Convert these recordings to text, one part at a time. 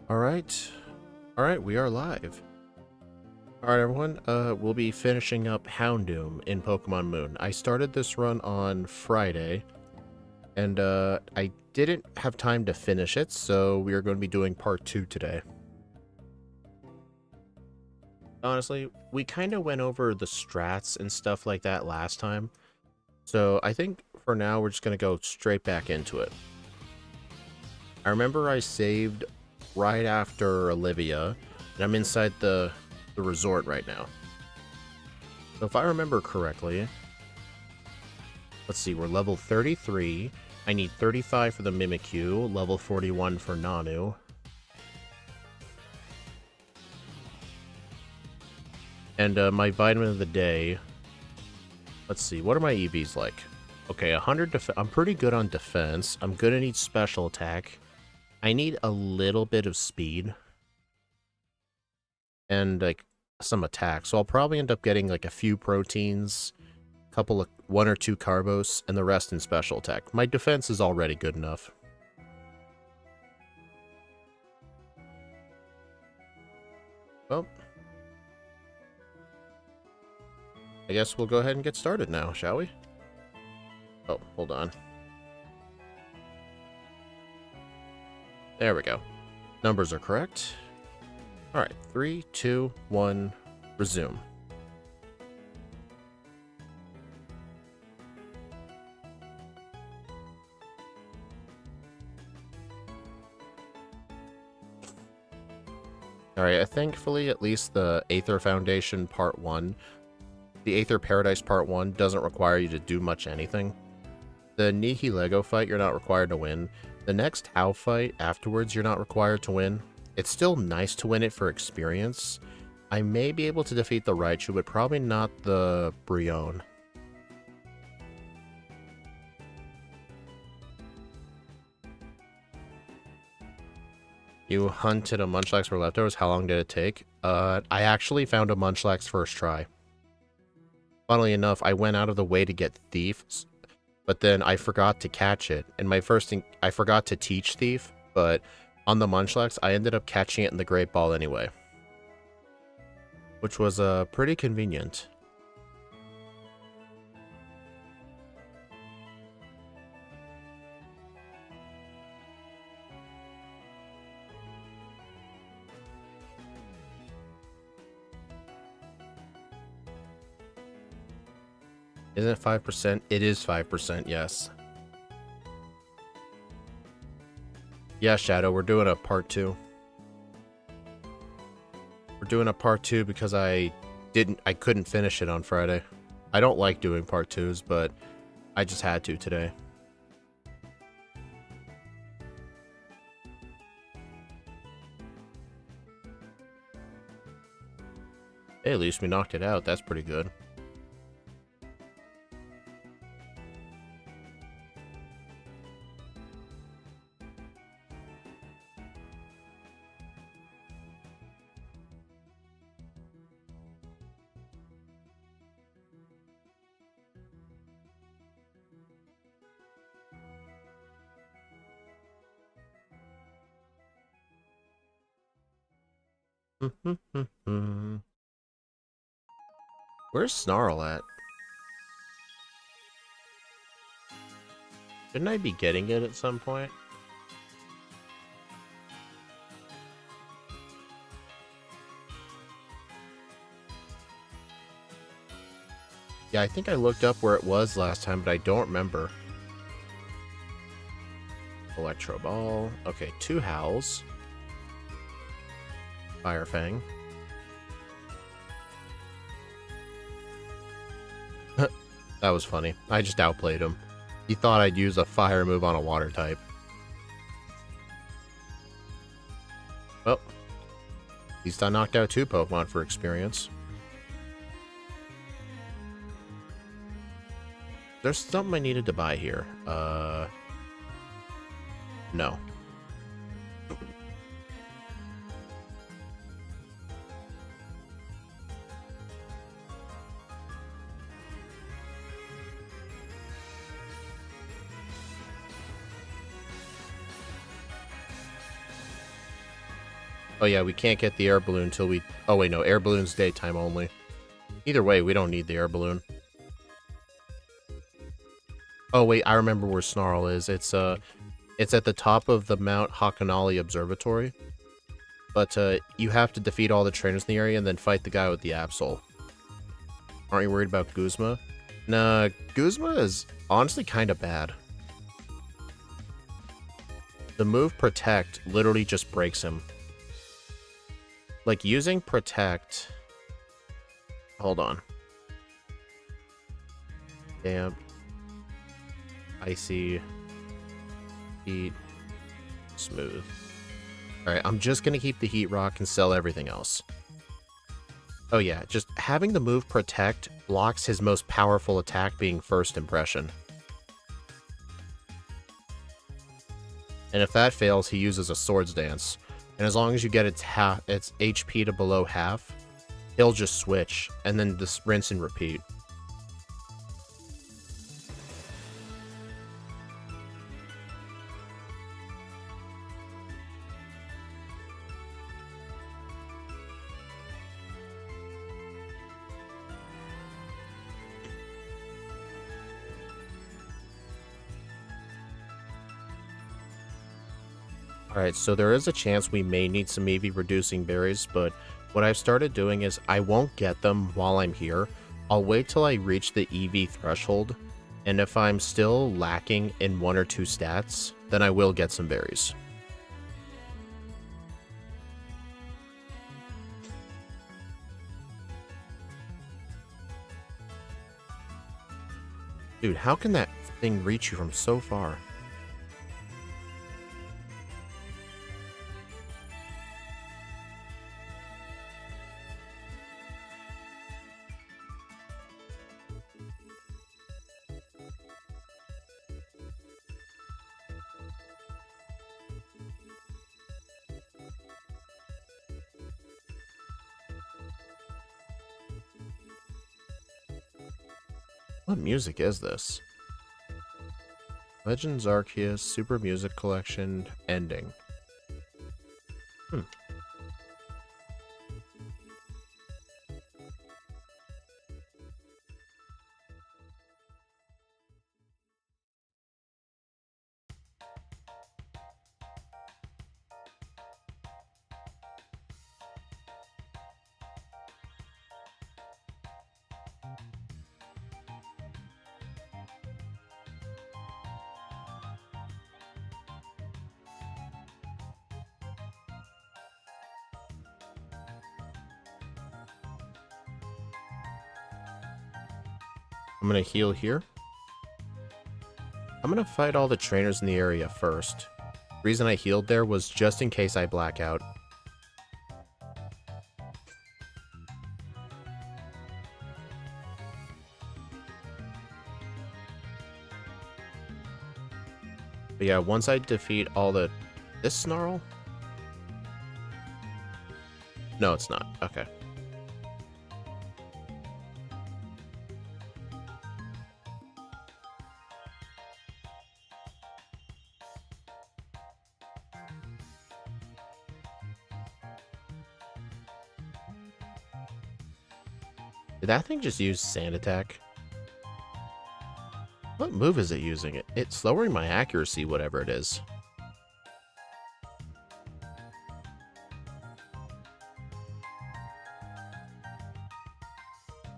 Alright. Alright, we are live. Alright everyone, we'll be finishing up Houndoom in Pokemon Moon. I started this run on Friday, and I didn't have time to finish it, so we are going to be doing part 2 today. Honestly, we kind of went over the strats and stuff like that last time, so I think for now we're just going to go straight back into it. I remember I saved right after Olivia, and I'm inside the resort right now. So if I remember correctly, let's see, we're level 33. I need 35 for the Mimikyu, level 41 for Nanu. And my vitamin of the day, let's see, what are my EVs like? Okay, 100 I'm pretty good on defense. I'm gonna need special attack. I need a little bit of speed. And like some attack. So I'll probably end up getting like a few proteins, couple of 1 or 2 carbos, and the rest in special attack. My defense is already good enough. Well, I guess we'll go ahead and get started now, shall we? Oh, hold on. There we go. Numbers are correct. Alright, 3, 2, 1, resume. Alright, thankfully at least the Aether Foundation Part 1, the Aether Paradise Part 1 doesn't require you to do much anything. The Nihilego fight you're not required to win. The next How fight afterwards you're not required to win. It's still nice to win it for experience. I may be able to defeat the Raichu, but probably not the Brionne. You hunted a Munchlax for leftovers. How long did it take? I actually found a Munchlax first try. Funnily enough, I went out of the way to get Thief, but then I forgot to catch it. And my first thing, I forgot to teach Thief, but on the Munchlax, I ended up catching it in the Great Ball anyway. Which was pretty convenient. Isn't it 5%? It is 5%, yes. Yeah, Shadow, we're doing a part 2. We're doing a part 2 because I couldn't finish it on Friday. I don't like doing part 2s, but I just had to today. Hey, at least we knocked it out. That's pretty good. Where's Snarl at? Shouldn't I be getting it at some point? Yeah, I think I looked up where it was last time, but I don't remember. Electro Ball. Okay, 2 Howls. Fire Fang. That was funny. I just outplayed him. He thought I'd use a fire move on a water type. Well, at least I knocked out 2 Pokemon for experience. There's something I needed to buy here. No. Oh yeah, we can't get the air balloon until we... Oh wait, no, air balloon's daytime only. Either way, we don't need the air balloon. Oh wait, I remember where Snarl is. It's at the top of the Mount Hakanali Observatory. But you have to defeat all the trainers in the area and then fight the guy with the Absol. Aren't you worried about Guzma? Nah, Guzma is honestly kind of bad. The move Protect literally just breaks him. Like, using Protect... Hold on. Damp. Icy. Heat. Smooth. Alright, I'm just gonna keep the Heat Rock and sell everything else. Oh yeah, just having the move Protect blocks his most powerful attack being First Impression. And if that fails, he uses a Swords Dance. And as long as you get its HP to below half, he'll just switch, and then just rinse and repeat. Alright, so there is a chance we may need some EV reducing berries, but what I've started doing is I won't get them while I'm here. I'll wait till I reach the EV threshold, and if I'm still lacking in 1 or 2 stats, then I will get some berries. Dude, how can that thing reach you from so far? What music is this? Legends Arceus, Super Music Collection, Ending. Hmm. I'm gonna heal here. I'm gonna fight all the trainers in the area first. The reason I healed there was just in case I black out. But yeah, once I defeat all the... This Snarl? No, it's not. Okay. Did that thing just use Sand Attack? What move is it using? It's lowering my accuracy, whatever it is.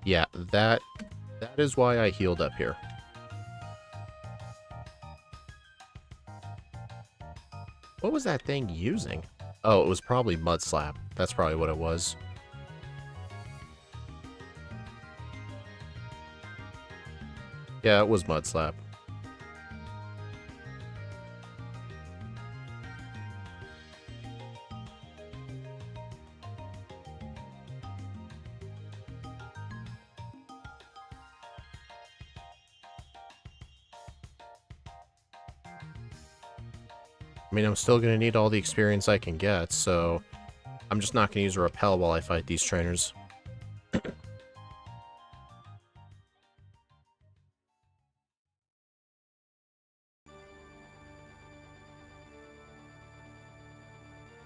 Yeah, that is why I healed up here. What was that thing using? Oh, it was probably Mud Slap. That's probably what it was. Yeah, it was Mud Slap. I mean, I'm still going to need all the experience I can get, so I'm just not going to use a repel while I fight these trainers.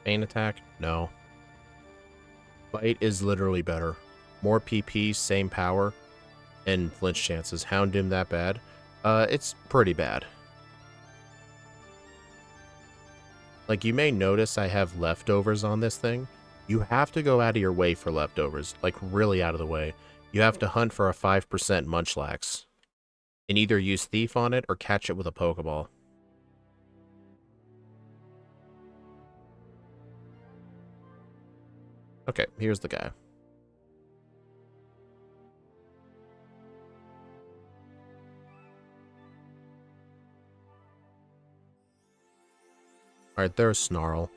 Pain attack? No. Bite is literally better. More PP, same power, and flinch chances. Houndoom that bad? It's pretty bad. Like, you may notice I have leftovers on this thing. You have to go out of your way for leftovers. Like, really out of the way. You have to hunt for a 5% Munchlax. And either use Thief on it or catch it with a Pokeball. Okay, here's the guy. Alright, there's Snarl.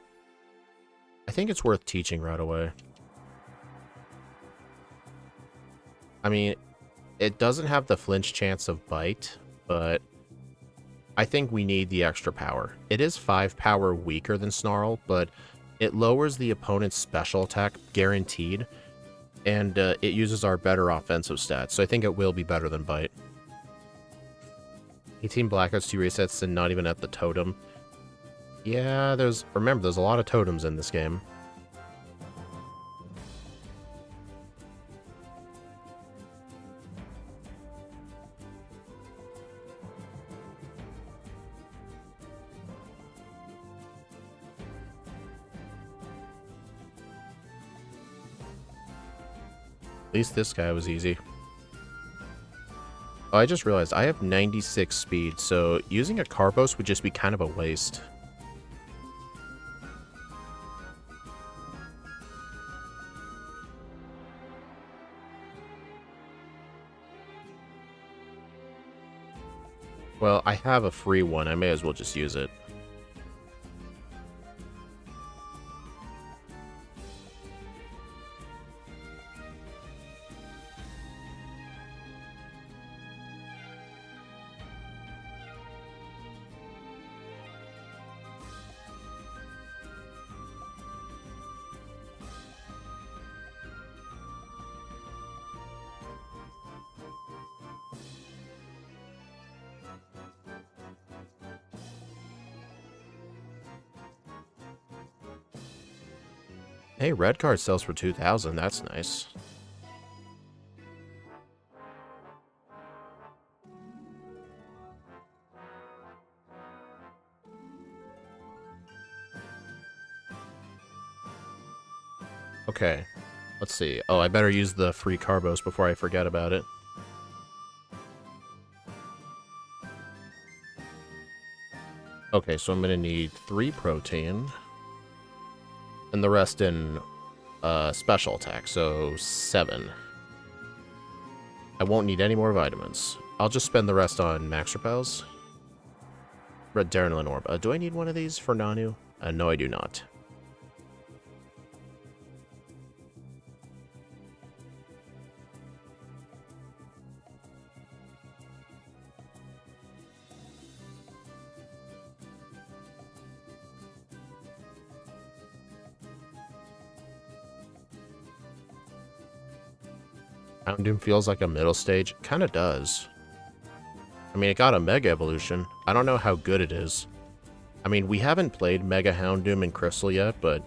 I think it's worth teaching right away. I mean, it doesn't have the flinch chance of Bite, but I think we need the extra power. It is 5 power weaker than Snarl, but it lowers the opponent's special attack, guaranteed, and it uses our better offensive stats, so I think it will be better than Bite. 18 blackouts, 2 resets, and not even at the totem. Yeah, remember, there's a lot of totems in this game. At least this guy was easy. Oh, I just realized I have 96 speed, so using a Carbos would just be kind of a waste. Well, I have a free one. I may as well just use it. Hey, red card sells for 2,000. That's nice. Okay, let's see. Oh, I better use the free Carbos before I forget about it. Okay, so I'm gonna need 3 protein. And the rest in special attack, so 7. I won't need any more vitamins. I'll just spend the rest on Max Repels. Red Darnlin Orb. Do I need one of these for Nanu? No, I do not. Houndoom feels like a middle stage. Kinda does. I mean, it got a Mega Evolution. I don't know how good it is. I mean, we haven't played Mega Houndoom in Crystal yet, but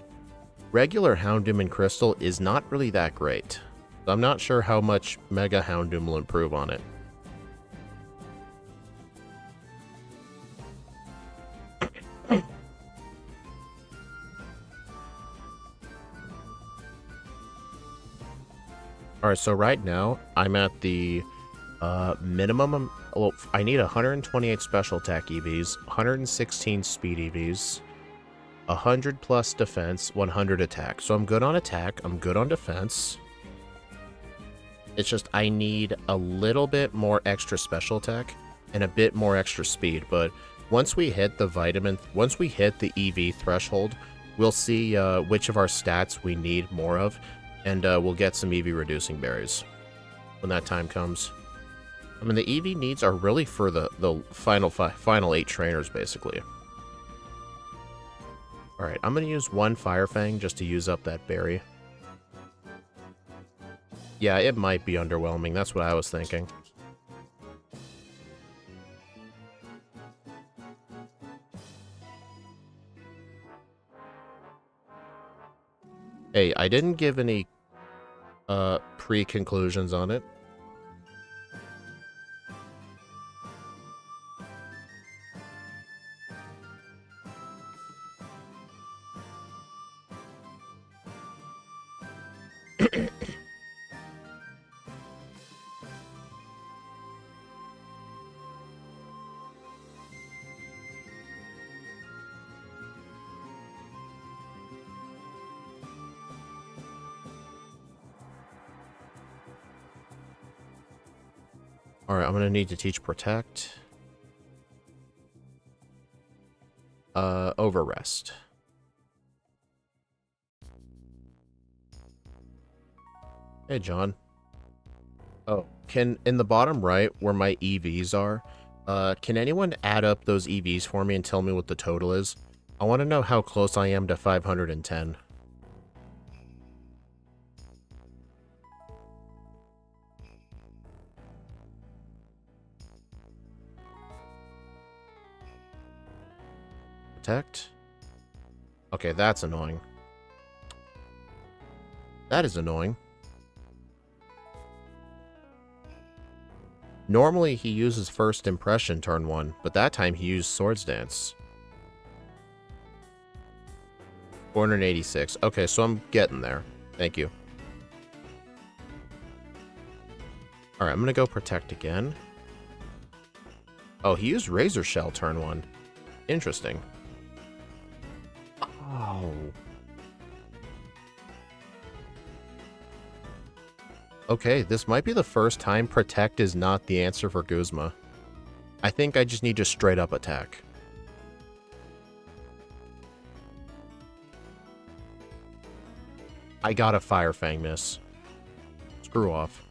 regular Houndoom in Crystal is not really that great. So I'm not sure how much Mega Houndoom will improve on it. Alright, so right now, I'm at the minimum. Well, I need 128 special attack EVs, 116 speed EVs, 100 plus defense, 100 attack. So I'm good on attack, I'm good on defense. It's just I need a little bit more extra special attack and a bit more extra speed. But once we hit the EV threshold, we'll see which of our stats we need more of. And we'll get some EV reducing berries when that time comes. I mean, the EV needs are really for the final 8 trainers, basically. Alright, I'm going to use 1 Fire Fang just to use up that berry. Yeah, it might be underwhelming. That's what I was thinking. Hey, I didn't give any pre-conclusions on it. Alright, I'm gonna need to teach Protect. Overrest. Hey, John. Oh, in the bottom right, where my EVs are, can anyone add up those EVs for me and tell me what the total is? I want to know how close I am to 510. Protect? Okay, that's annoying. That is annoying. Normally, he uses First Impression turn 1, but that time he used Swords Dance. 486. Okay, so I'm getting there. Thank you. Alright, I'm gonna go Protect again. Oh, he used Razor Shell turn 1. Interesting. Oh. Okay, this might be the first time Protect is not the answer for Guzma. I think I just need to straight up attack. I got a Fire Fang miss. Screw off.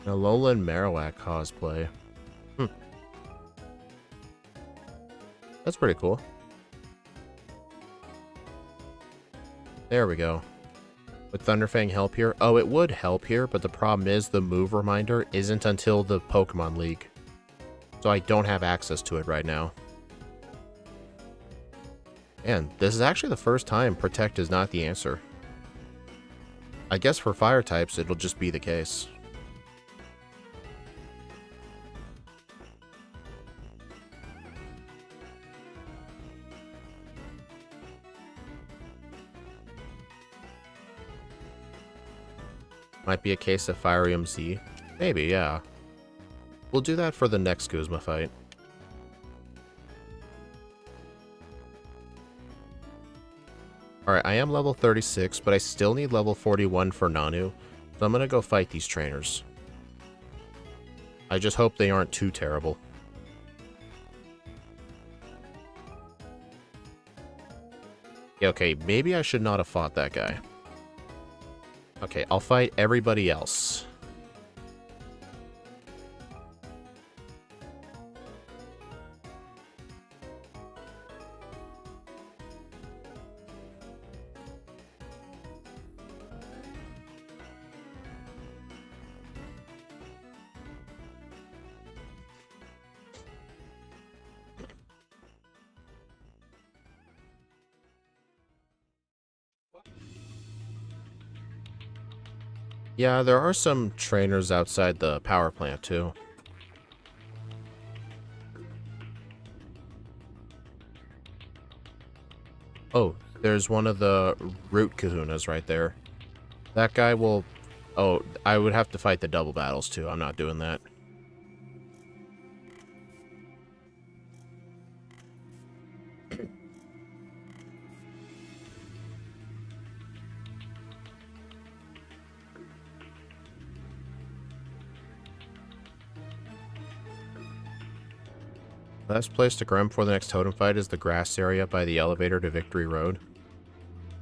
An Alolan Marowak cosplay. That's pretty cool. There we go. Would Thunderfang help here? Oh, it would help here, but the problem is the move reminder isn't until the Pokemon League. So I don't have access to it right now. And this is actually the first time Protect is not the answer. I guess for fire types, it'll just be the case. Might be a case of Fire Z. Maybe, yeah. We'll do that for the next Guzma fight. Alright, I am level 36, but I still need level 41 for Nanu, so I'm gonna go fight these trainers. I just hope they aren't too terrible. Yeah, okay, maybe I should not have fought that guy. Okay, I'll fight everybody else. Yeah, there are some trainers outside the power plant, too. Oh, there's one of the root kahunas right there. That guy will... Oh, I would have to fight the double battles, too. I'm not doing that. Best place to grind before the next totem fight is the grass area by the elevator to Victory Road.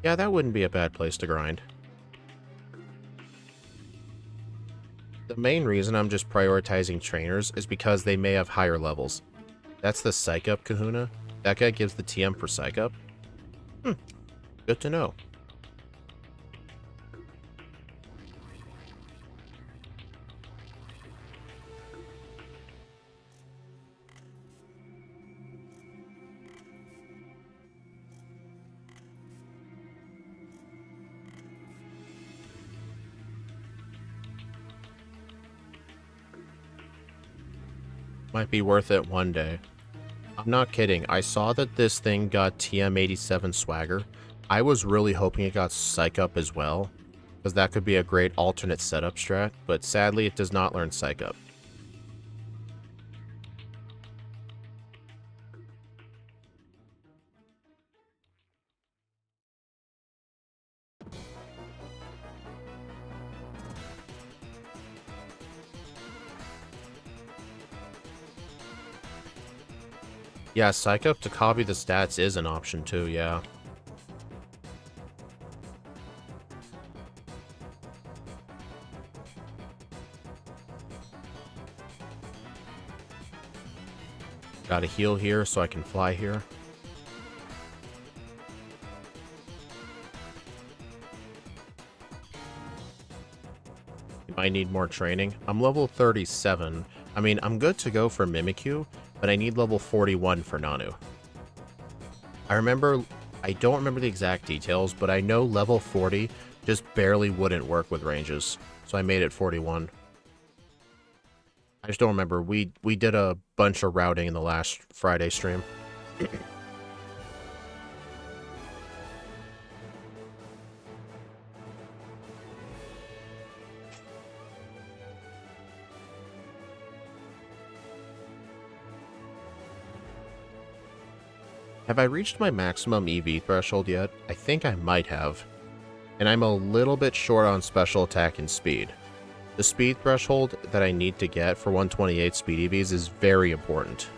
Yeah, that wouldn't be a bad place to grind. The main reason I'm just prioritizing trainers is because they may have higher levels. That's the Psych Up Kahuna. That guy gives the TM for Psych Up. Good to know. Might be worth it one day. I'm not kidding. I saw that this thing got TM87 swagger. I was really hoping it got Psych Up as well, because that could be a great alternate setup strat, but sadly it does not learn Psych Up. Yeah, Psych Up to copy the stats is an option too, yeah. Gotta heal here so I can fly here. I need more training. I'm level 37. I mean, I'm good to go for Mimikyu, but I need level 41 for Nanu. I don't remember the exact details, but I know level 40 just barely wouldn't work with ranges, so I made it 41. I just don't remember. We did a bunch of routing in the last Friday stream. Have I reached my maximum EV threshold yet? I think I might have. And I'm a little bit short on special attack and speed. The speed threshold that I need to get for 128 speed EVs is very important.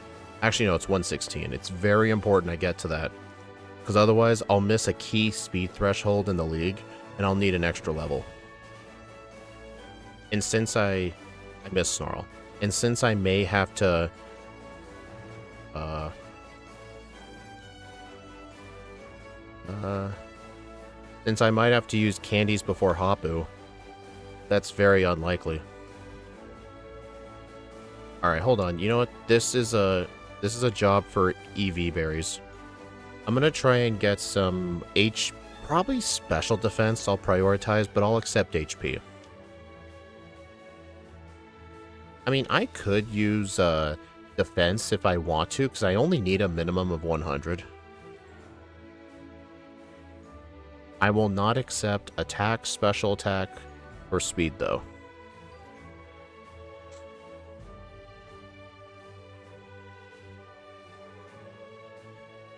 Actually, no, it's 116. It's very important I get to that. Because otherwise, I'll miss a key speed threshold in the league, and I'll need an extra level. And since I missed Snarl. And since I may have to... since I might have to use candies before Hapu, that's very unlikely. Alright, hold on. You know what? This is a job for EV berries. I'm gonna try and get some probably special defense I'll prioritize, but I'll accept HP. I mean, I could use defense if I want to, because I only need a minimum of 100. I will not accept attack, special attack, or speed, though.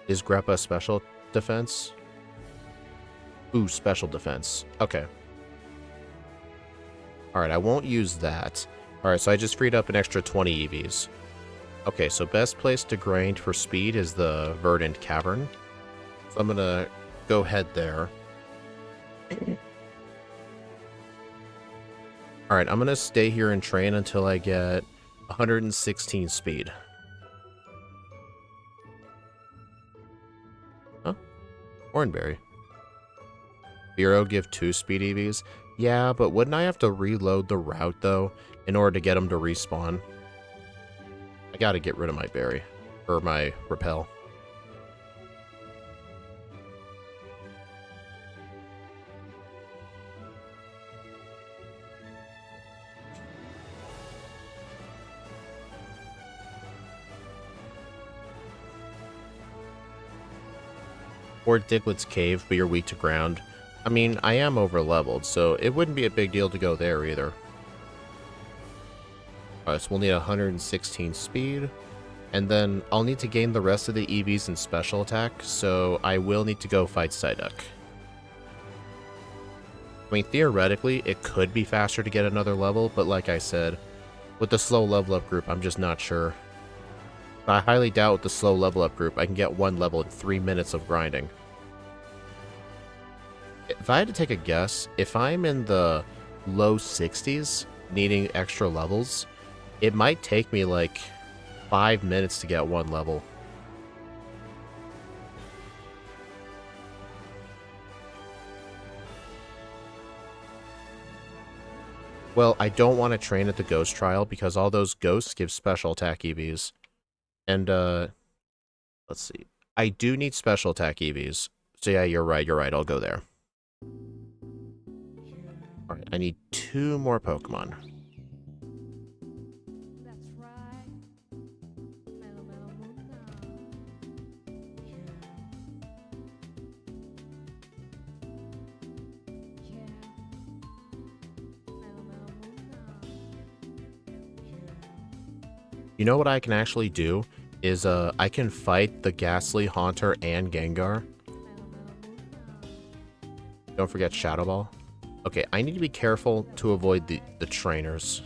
Is Greppa special defense? Ooh, special defense. Okay. Alright, I won't use that. Alright, so I just freed up an extra 20 EVs. Okay, so best place to grind for speed is the Verdant Cavern. So I'm gonna go head there. Alright, I'm gonna stay here and train until I get 116 speed. Huh? Oranberry. Bureau give 2 speed EVs? Yeah, but wouldn't I have to reload the route, though, in order to get them to respawn? I gotta get rid of my berry. Or my repel. Or Diglett's Cave, but you're weak to ground. I mean, I am over-leveled, so it wouldn't be a big deal to go there either. Alright, so we'll need 116 speed. And then I'll need to gain the rest of the EVs in special attack, so I will need to go fight Psyduck. I mean, theoretically, it could be faster to get another level, but like I said, with the slow level up group, I'm just not sure. But I highly doubt with the slow level up group I can get 1 level in 3 minutes of grinding. If I had to take a guess, if I'm in the low 60s, needing extra levels, it might take me like 5 minutes to get 1 level. Well, I don't want to train at the Ghost Trial because all those ghosts give special attack EVs. And, let's see. I do need special attack EVs. So yeah, you're right, I'll go there. Alright, I need 2 more Pokemon. You know what I can actually do is I can fight the Ghastly, Haunter, and Gengar. Don't forget Shadow Ball. Okay, I need to be careful to avoid the trainers.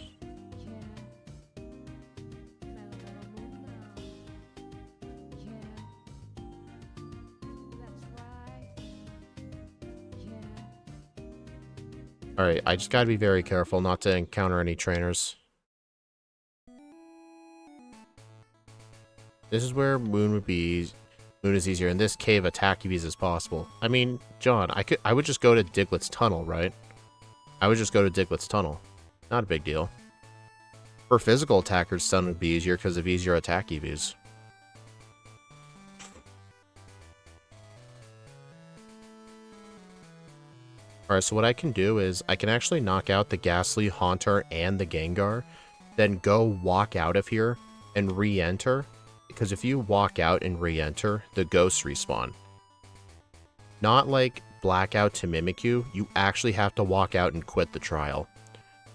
Alright, I just gotta be very careful not to encounter any trainers. This is where Moon would be. Moon is easier. In this cave, attack EVs as possible. I mean, John, I would just go to Diglett's tunnel, right? I would just go to Diglett's tunnel. Not a big deal. For physical attackers, Sun would be easier because of easier attack EVs. Alright, so what I can do is I can actually knock out the Ghastly, Haunter, and the Gengar, then go walk out of here and re-enter, because if you walk out and re-enter, the ghosts respawn. Not like Blackout to Mimikyu, you actually have to walk out and quit the trial.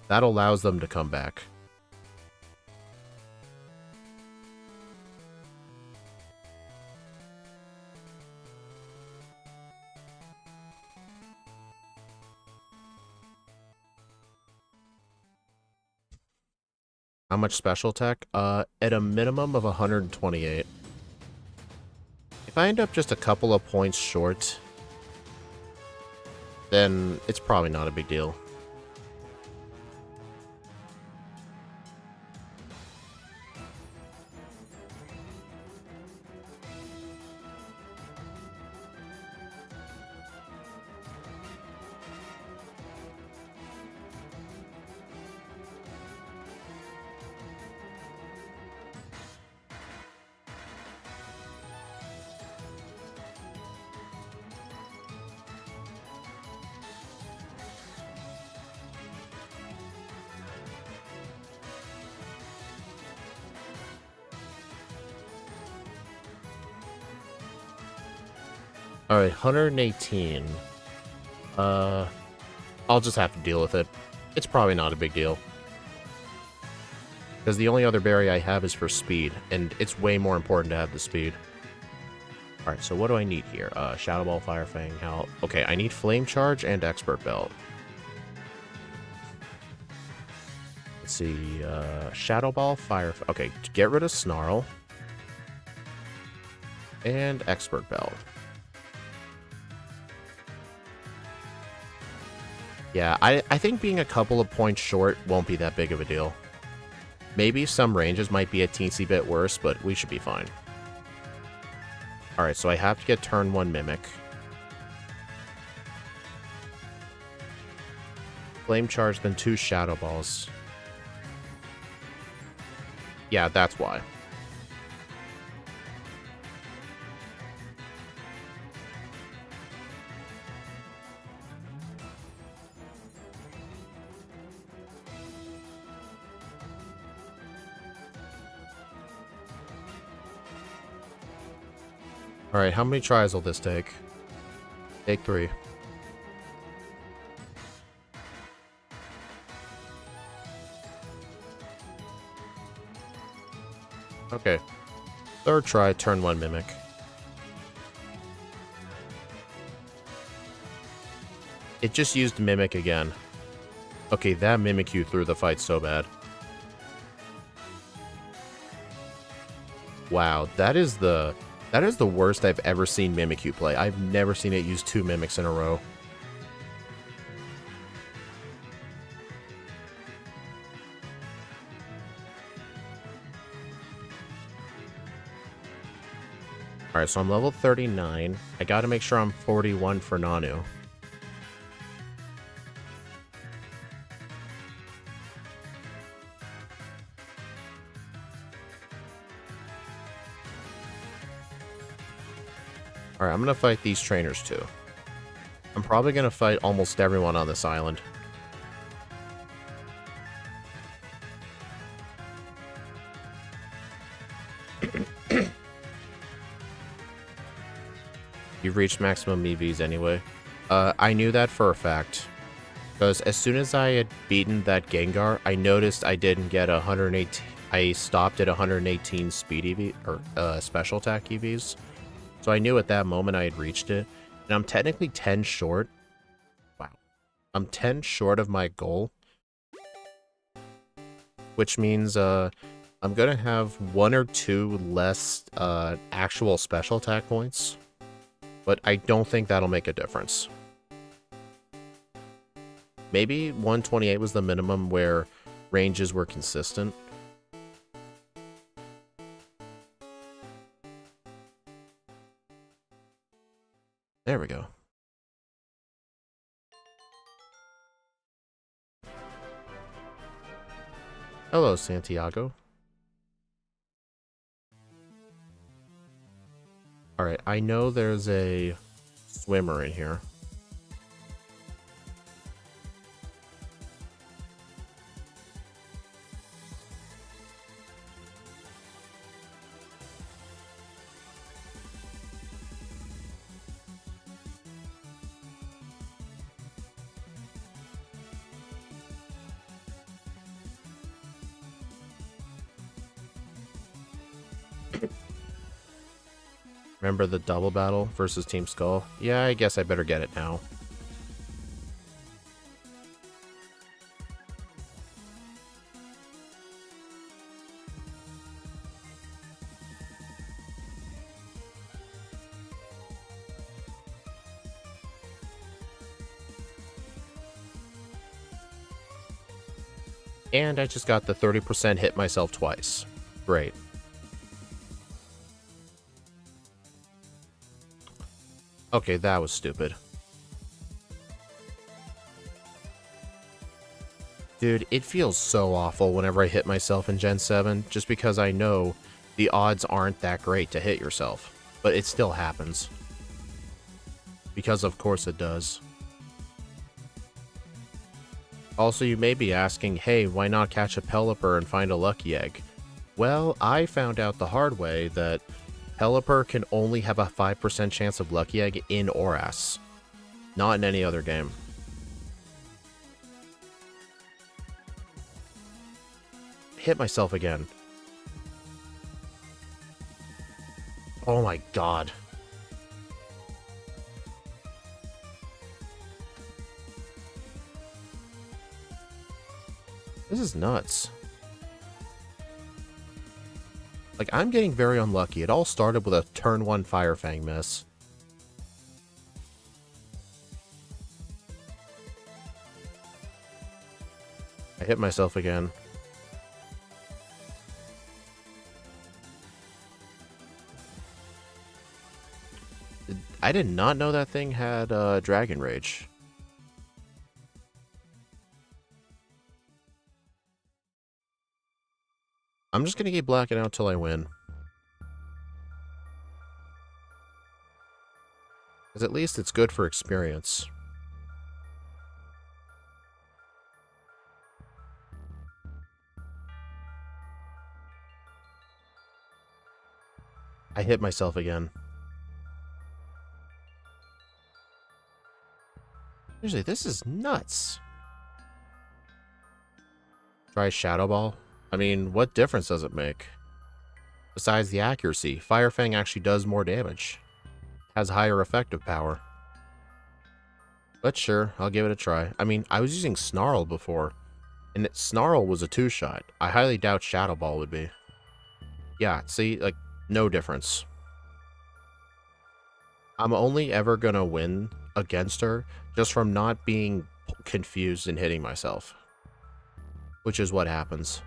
That allows them to come back. How much special tech? At a minimum of 128. If I end up just a couple of points short, then it's probably not a big deal. Alright, 118. I'll just have to deal with it. It's probably not a big deal. Because the only other berry I have is for speed, and it's way more important to have the speed. Alright, so what do I need here? Shadow Ball, Fire Fang, Howl. Okay, I need Flame Charge and Expert Belt. Let's see, Shadow Ball, Fire... Okay, get rid of Snarl. And Expert Belt. Yeah, I think being a couple of points short won't be that big of a deal. Maybe some ranges might be a teensy bit worse, but we should be fine. Alright, so I have to get turn 1 Mimic. Flame Charge, then 2 Shadow Balls. Yeah, that's why. Alright, how many tries will this take? Take 3. Okay. 3rd try, turn 1 Mimic. It just used Mimic again. Okay, that Mimikyu threw the fight so bad. Wow, that is the worst I've ever seen Mimikyu play. I've never seen it use 2 Mimics in a row. Alright, so I'm level 39. I gotta make sure I'm 41 for Nanu. Alright, I'm gonna fight these trainers too. I'm probably gonna fight almost everyone on this island. You've reached maximum EVs anyway. I knew that for a fact. Because as soon as I had beaten that Gengar, I noticed I didn't get 118 I stopped at 118 speed EV, or special attack EVs. So I knew at that moment I had reached it. And I'm technically 10 short. Wow. I'm 10 short of my goal. Which means I'm going to have 1 or 2 less actual special attack points. But I don't think that'll make a difference. Maybe 128 was the minimum where ranges were consistent. There we go. Hello, Santiago. Alright, I know there's a swimmer in here. Remember the double battle versus Team Skull? Yeah, I guess I better get it now. And I just got the 30% hit myself twice. Great. Okay, that was stupid. Dude, it feels so awful whenever I hit myself in Gen 7, just because I know the odds aren't that great to hit yourself. But it still happens. Because of course it does. Also, you may be asking, hey, why not catch a Pelipper and find a lucky egg? Well, I found out the hard way that Pelipper can only have a 5% chance of lucky egg in Oras. Not in any other game. Hit myself again. Oh my god. This is nuts. Like, I'm getting very unlucky. It all started with a turn 1 Fire Fang miss. I hit myself again. I did not know that thing had Dragon Rage. I'm just gonna keep blacking out till I win. Because at least it's good for experience. I hit myself again. Seriously, this is nuts. Try Shadow Ball. I mean, what difference does it make? Besides the accuracy, Fire Fang actually does more damage. Has higher effective power. But sure, I'll give it a try. I mean, I was using Snarl before, and Snarl was a 2-shot. I highly doubt Shadow Ball would be. Yeah, see, like, no difference. I'm only ever gonna win against her just from not being confused and hitting myself. Which is what happens.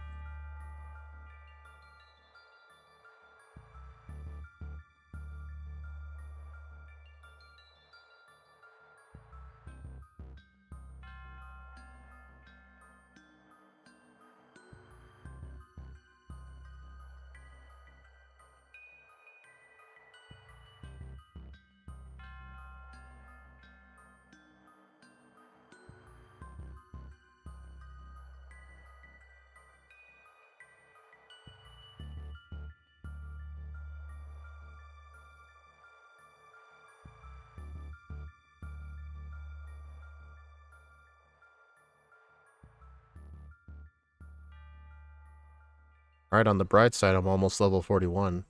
Alright, on the bright side, I'm almost level 41.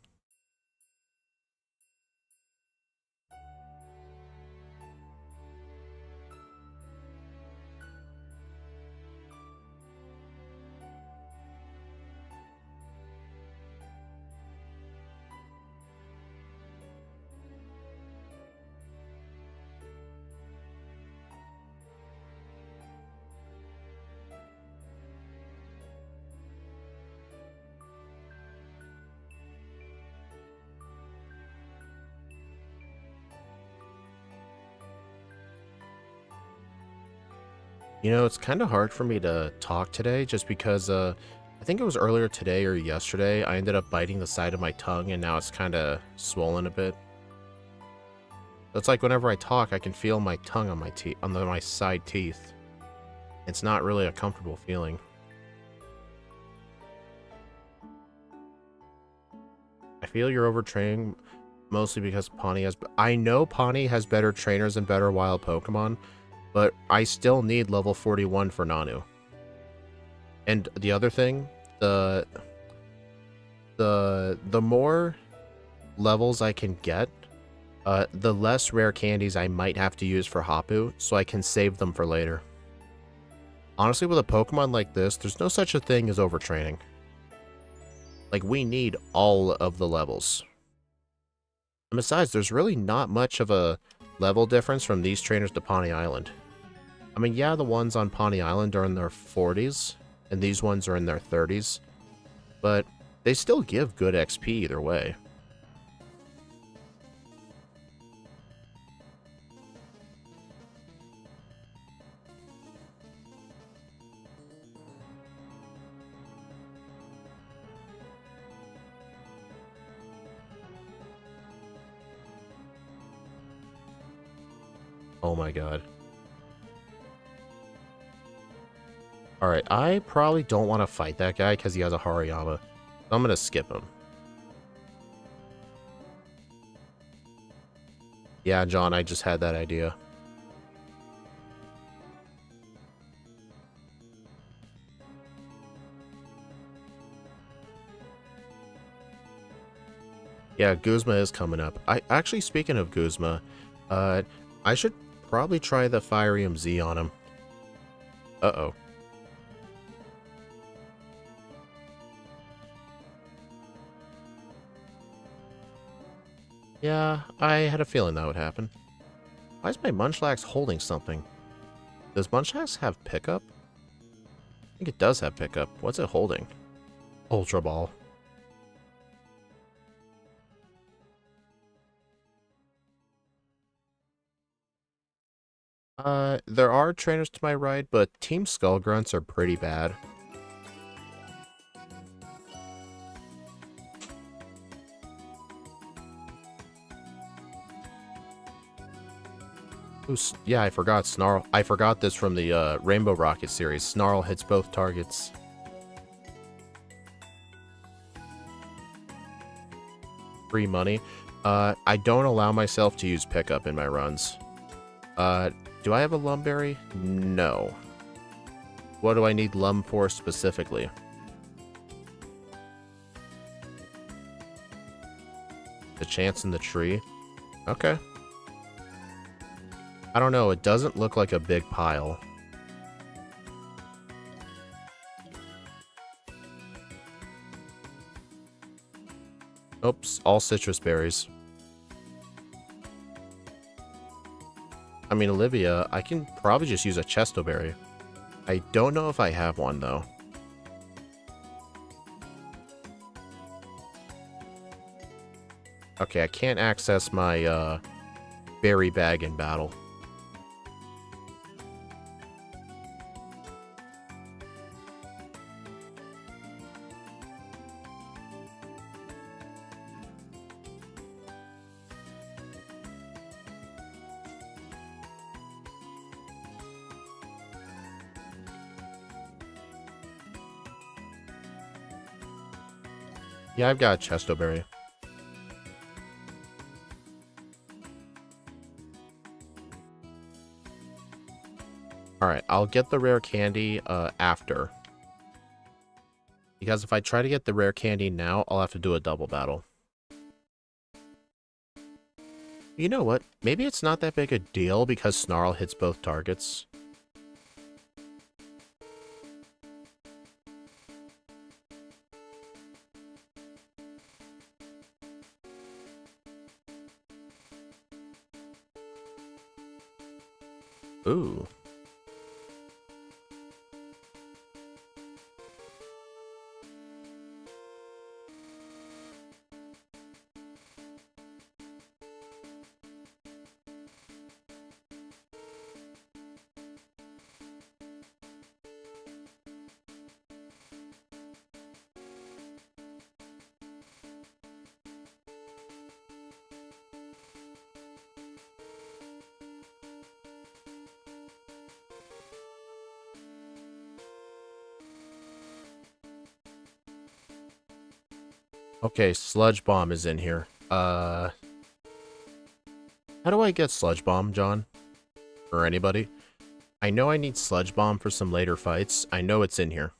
You know, it's kind of hard for me to talk today just because, I think it was earlier today or yesterday, I ended up biting the side of my tongue and now it's kind of swollen a bit. So it's like whenever I talk, I can feel my tongue on my teeth, on my side teeth. It's not really a comfortable feeling. I feel you're overtraining mostly because Pawnee has... I know Pawnee has better trainers and better wild Pokemon, but I still need level 41 for Nanu. And the other thing, the more levels I can get, the less rare candies I might have to use for Hapu, so I can save them for later. Honestly, with a Pokemon like this, there's no such a thing as overtraining. Like, we need all of the levels. And besides, there's really not much of a level difference from these trainers to Pawnee Island. I mean, yeah, the ones on Pawnee Island are in their 40s, and these ones are in their 30s, but they still give good XP either way. Oh my god. Alright, I probably don't want to fight that guy because he has a Hariyama. So I'm going to skip him. Yeah, John, I just had that idea. Yeah, Guzma is coming up. Actually, speaking of Guzma, I should probably try the Firium Z on him. Uh-oh. Yeah, I had a feeling that would happen. Why is my Munchlax holding something? Does Munchlax have pickup? I think it does have pickup. What's it holding? Ultra Ball. There are trainers to my right, but Team Skullgrunts are pretty bad. Ooh, yeah, I forgot Snarl. I forgot this from the Rainbow Rocket series. Snarl hits both targets. Free money. I don't allow myself to use pickup in my runs. Do I have a Lumberry? No. What do I need Lum for specifically? The chance in the tree? Okay. I don't know, it doesn't look like a big pile. Oops, all citrus berries. I mean, Olivia, I can probably just use a Chesto Berry. I don't know if I have one, though. Okay, I can't access my berry bag in battle. Yeah, I've got a Chesto Berry. Alright, I'll get the rare candy after. Because if I try to get the rare candy now, I'll have to do a double battle. You know what? Maybe it's not that big a deal because Snarl hits both targets. Ooh. Okay, Sludge Bomb is in here. How do I get Sludge Bomb, John? Or anybody? I know I need Sludge Bomb for some later fights. I know it's in here.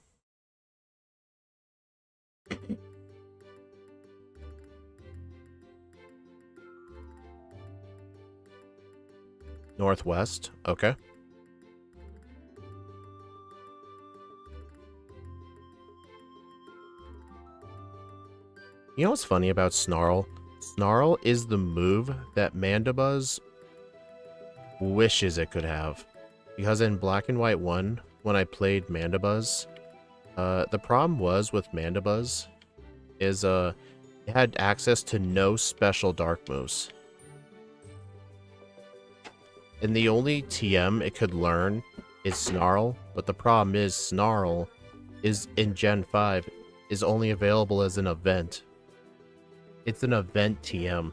Northwest. Okay. You know what's funny about Snarl? Snarl is the move that Mandibuzz wishes it could have. Because in Black and White 1, when I played Mandibuzz, the problem was with Mandibuzz is it had access to no special dark moves. And the only TM it could learn is Snarl, but the problem is Snarl is in Gen 5 is only available as an event. It's an event TM.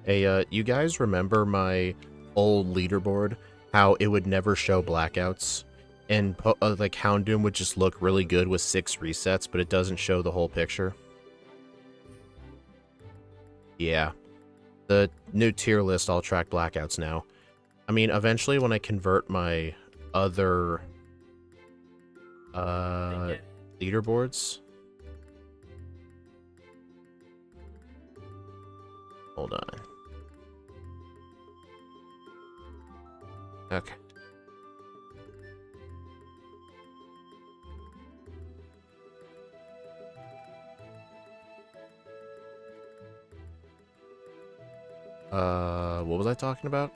Hey, you guys remember my old leaderboard? How it would never show blackouts? And like Houndoom would just look really good with 6 resets, but it doesn't show the whole picture? Yeah. The new tier list, I'll track blackouts now. I mean, eventually when I convert my other leaderboards. Hold on. Okay. What was I talking about?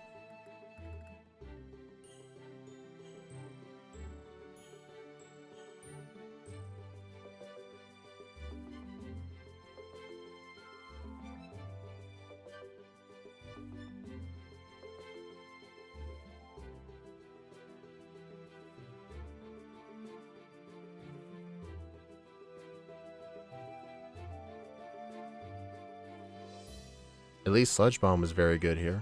At least Sludge Bomb was very good here.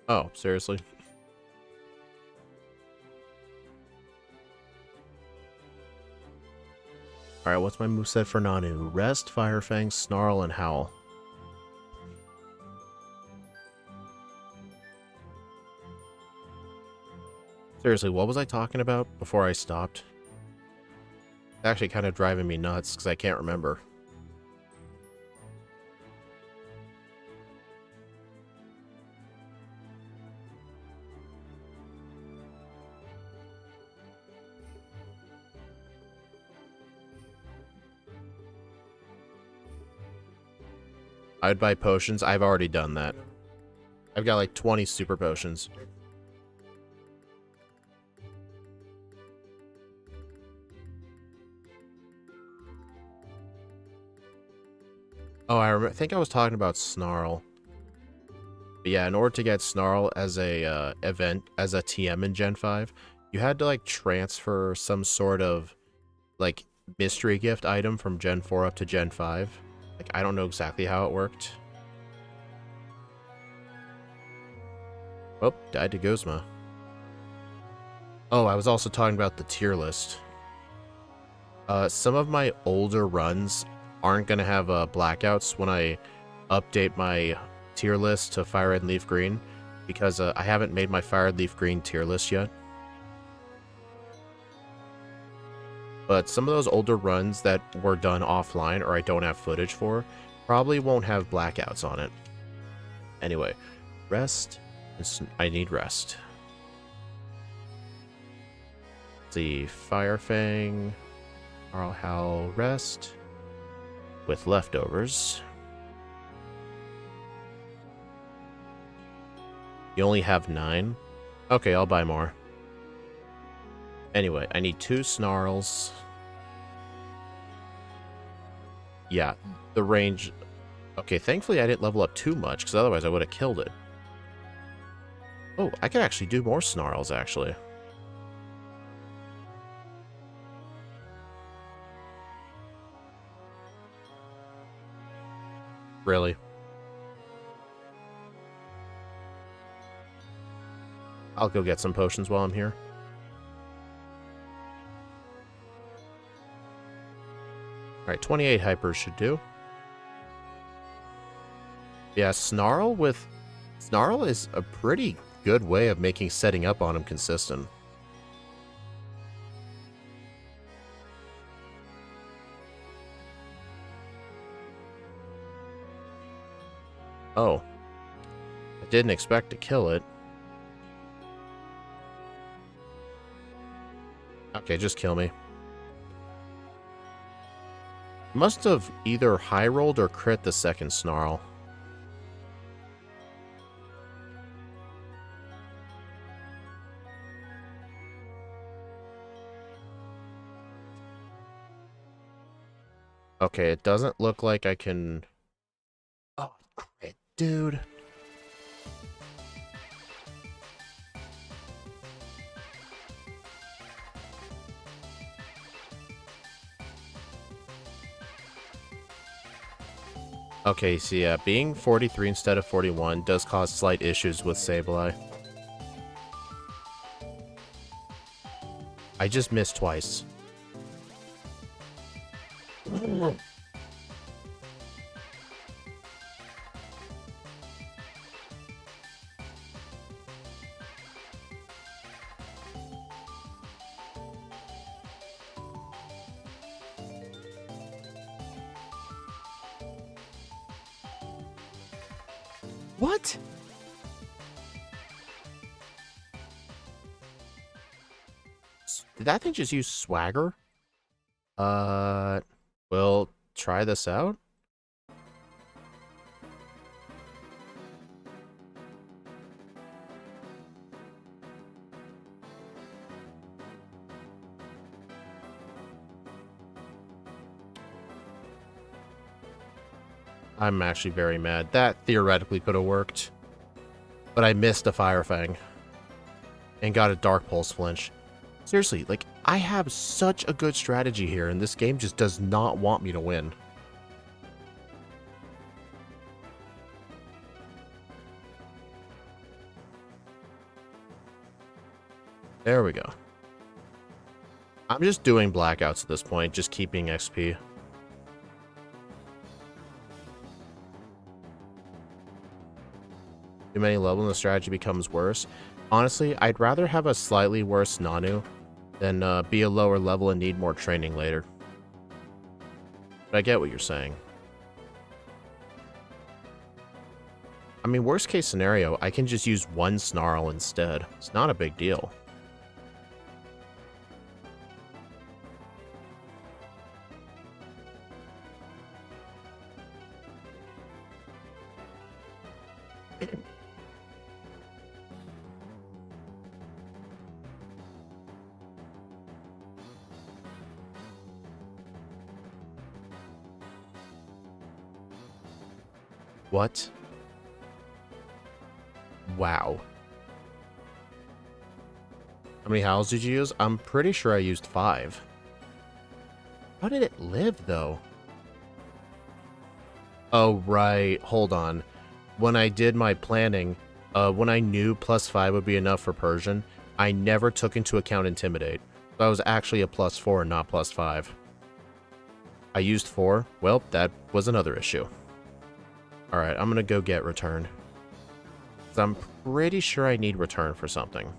Oh, seriously? Alright, what's my moveset for Nanu? Rest, Fire Fang, Snarl, and Howl. Seriously, what was I talking about before I stopped? It's actually kind of driving me nuts because I can't remember. I'd buy potions. I've already done that. I've got like 20 super potions. Oh, I think I was talking about Snarl. But yeah, in order to get Snarl as a event, as a TM in Gen 5, you had to like transfer some sort of like mystery gift item from Gen 4 up to Gen 5. Like, I don't know exactly how it worked. Oh, died to Guzma. Oh, I was also talking about the tier list. Some of my older runs aren't going to have blackouts when I update my tier list to Fire Red and Leaf Green, because I haven't made my Fire Red Leaf Green tier list yet. But some of those older runs that were done offline or I don't have footage for probably won't have blackouts on it. Anyway, rest. I need rest. Let's see, Fire Fang. Carl Howl rest. With leftovers. You only have 9? Okay, I'll buy more. Anyway, I need 2 Snarls. Yeah, the range... Okay, thankfully I didn't level up too much, because otherwise I would have killed it. Oh, I could actually do more Snarls, actually. Really? I'll go get some potions while I'm here. Alright, 28 hypers should do. Yeah, Snarl is a pretty good way of making setting up on him consistent. Oh. I didn't expect to kill it. Okay, just kill me. Must have either high rolled or crit the second Snarl. Okay, it doesn't look like I can... Oh, crit, dude. Okay, so yeah, being 43 instead of 41 does cause slight issues with Sableye. I just missed twice. What? Did that thing just use Swagger? We'll try this out. I'm actually very mad. That theoretically could have worked. But I missed a Fire Fang. And got a Dark Pulse flinch. Seriously, like, I have such a good strategy here, and this game just does not want me to win. There we go. I'm just doing blackouts at this point, just keeping XP. Too many levels and the strategy becomes worse. Honestly, I'd rather have a slightly worse Nanu than be a lower level and need more training later. But I get what you're saying. I mean, worst case scenario, I can just use one Snarl instead. It's not a big deal. What? Wow. How many howls did you use? I'm pretty sure I used 5. How did it live, though? Oh, right. Hold on. When I did my planning, when I knew +5 would be enough for Persian, I never took into account Intimidate. So I was actually a +4 and not +5. I used 4. Well, that was another issue. Alright, I'm gonna go get Return. So I'm pretty sure I need Return for something.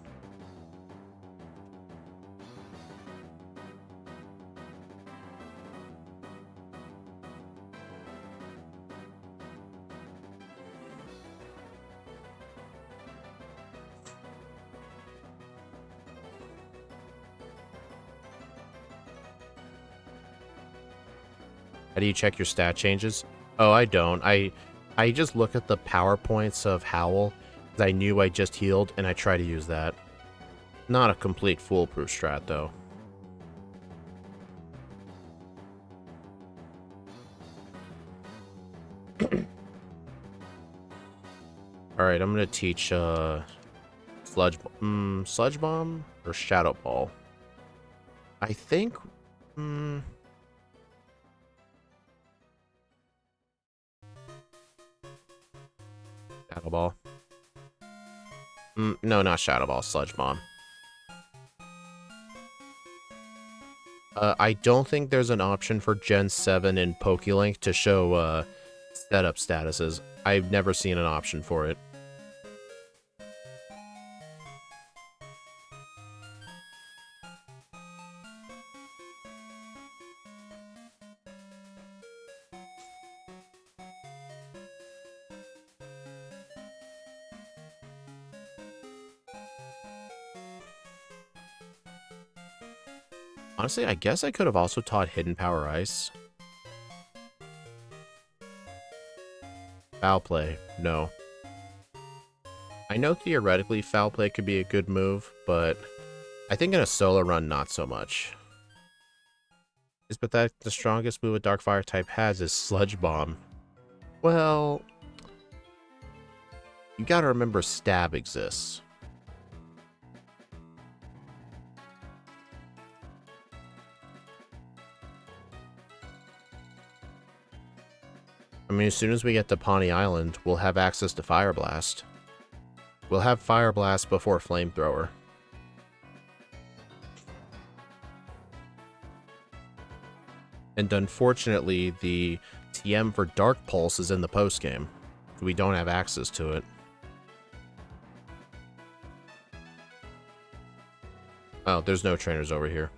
How do you check your stat changes? Oh, I don't. I just look at the PowerPoints of Howl, because I knew I just healed, and I try to use that. Not a complete foolproof strat, though. Alright, I'm gonna teach, Sludge Bomb or Shadow Ball? I think, Shadow Ball. No, not Shadow Ball, Sludge Bomb. I don't think there's an option for Gen 7 in PokeLink to show, setup statuses. I've never seen an option for it. Honestly, I guess I could have also taught Hidden Power Ice. Foul Play, no. I know theoretically Foul Play could be a good move, but I think in a solo run, not so much. Is Pathetic the strongest move a Dark Fire type has is Sludge Bomb? Well, you gotta remember Stab exists. I mean, as soon as we get to Pawnee Island, we'll have access to Fire Blast. We'll have Fire Blast before Flamethrower. And unfortunately, the TM for Dark Pulse is in the postgame. We don't have access to it. Oh, there's no trainers over here.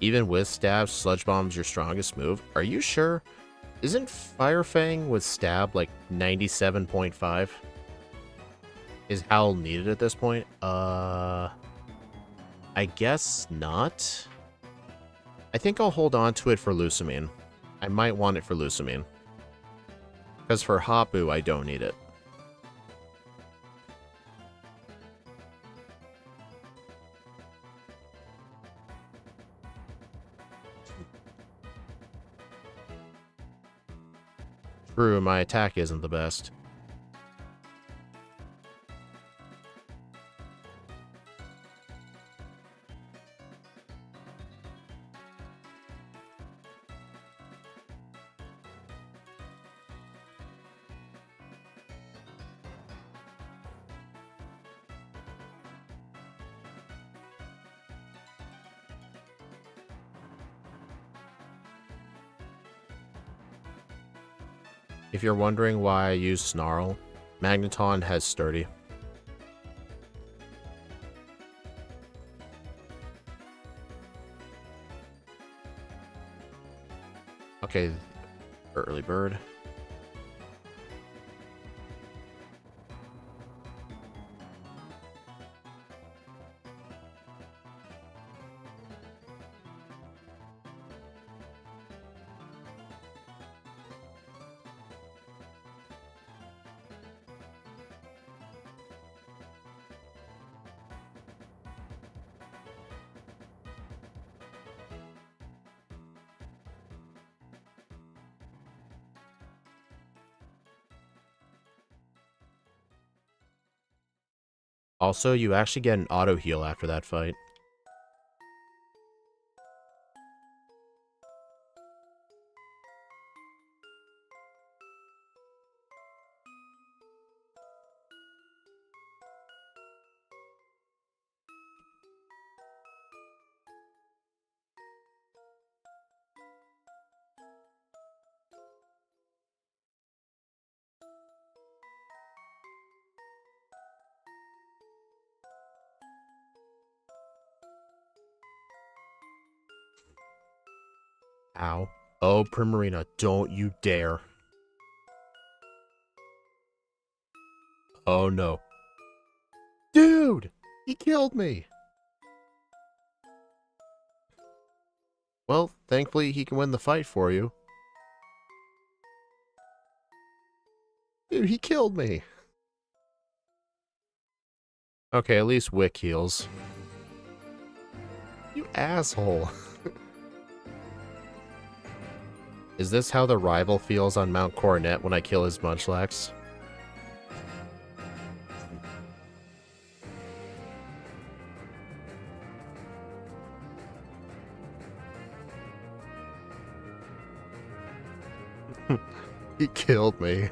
Even with Stab, Sludge Bomb's your strongest move? Are you sure? Isn't Fire Fang with Stab like 97.5? Is Howl needed at this point? I guess not. I think I'll hold on to it for Lusamine. I might want it for Lusamine. Because for Hapu, I don't need it. True, my attack isn't the best. If you're wondering why I use Snarl, Magneton has Sturdy. Okay, Early Bird. Also, you actually get an auto heal after that fight. Ow. Oh, Primarina, don't you dare. Oh, no. Dude! He killed me! Well, thankfully he can win the fight for you. Dude, he killed me! Okay, at least Wick heals. You asshole! Is this how the rival feels on Mount Coronet when I kill his Munchlax? He killed me.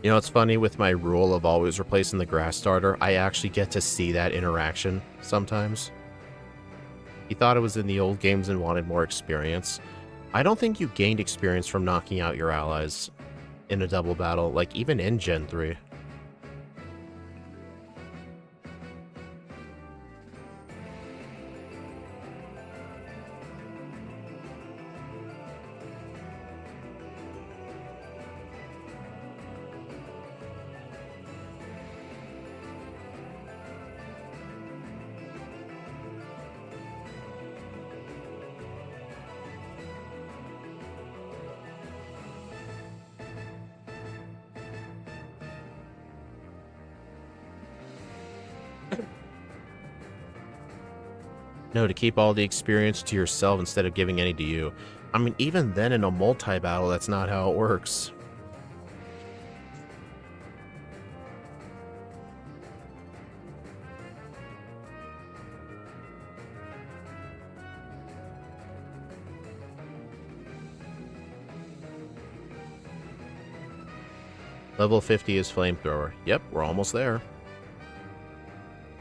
You know, it's funny with my rule of always replacing the grass starter, I actually get to see that interaction sometimes. He thought it was in the old games and wanted more experience. I don't think you gained experience from knocking out your allies in a double battle, like even in Gen 3. No, to keep all the experience to yourself instead of giving any to you. I mean, even then in a multi-battle, that's not how it works. Level 50 is Flamethrower. Yep, we're almost there.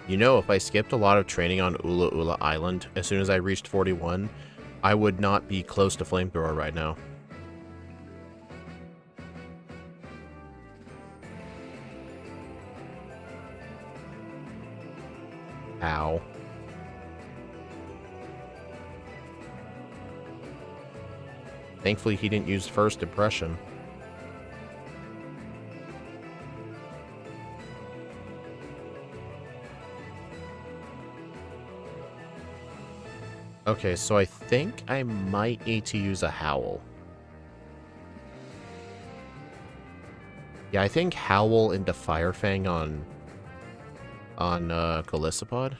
You know, if I skipped a lot of training on Ula Ula Island, as soon as I reached 41, I would not be close to Flamethrower right now. Ow. Thankfully, he didn't use First Impression. Okay, so I think I might need to use a Howl. Yeah, I think Howl into Fire Fang on Golisopod.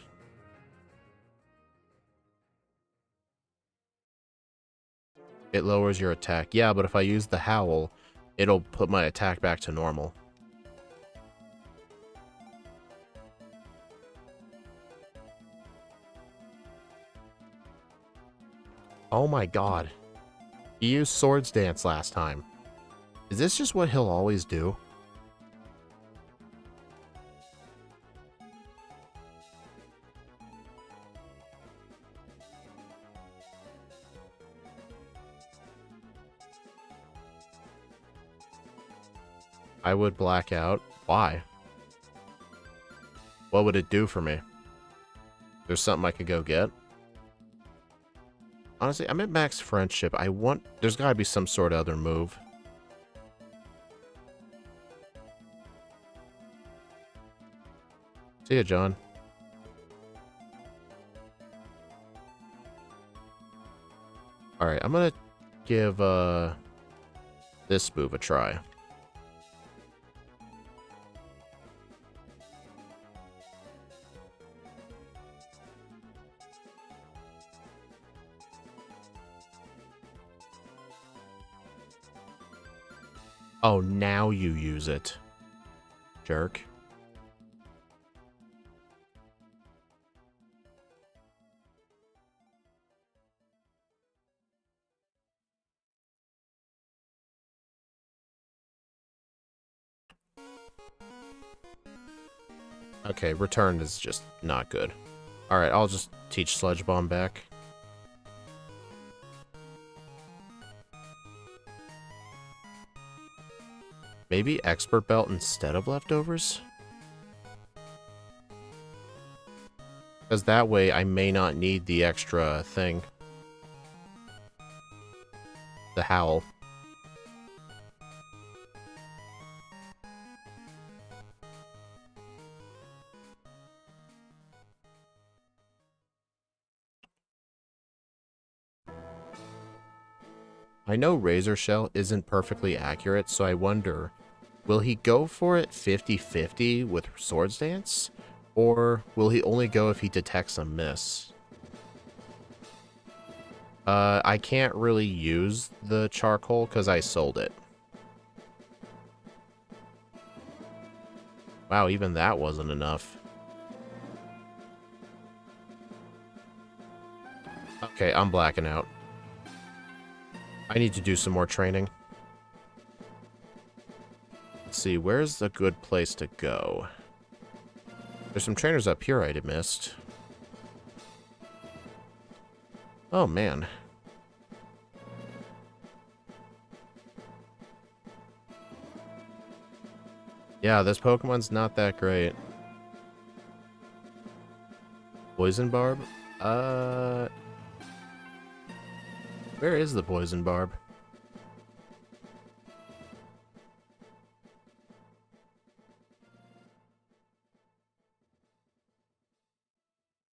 It lowers your attack. Yeah, but if I use the Howl, it'll put my attack back to normal. Oh my god. He used Swords Dance last time. Is this just what he'll always do? I would black out. Why? What would it do for me? There's something I could go get? Honestly, I'm at max friendship. There's gotta be some sort of other move. See ya, John. Alright, I'm gonna give, this move a try. Oh, now you use it. Jerk. Okay, return is just not good. Alright, I'll just teach Sludge Bomb back. Maybe Expert Belt instead of Leftovers? Because that way I may not need the extra thing. The Howl. I know Razor Shell isn't perfectly accurate, so I wonder, will he go for it 50-50 with Swords Dance? Or will he only go if he detects a miss? I can't really use the charcoal because I sold it. Wow, even that wasn't enough. Okay, I'm blacking out. I need to do some more training. Let's see, where's a good place to go? There's some trainers up here I'd have missed. Oh, man. Yeah, this Pokemon's not that great. Poison Barb? Where is the Poison Barb?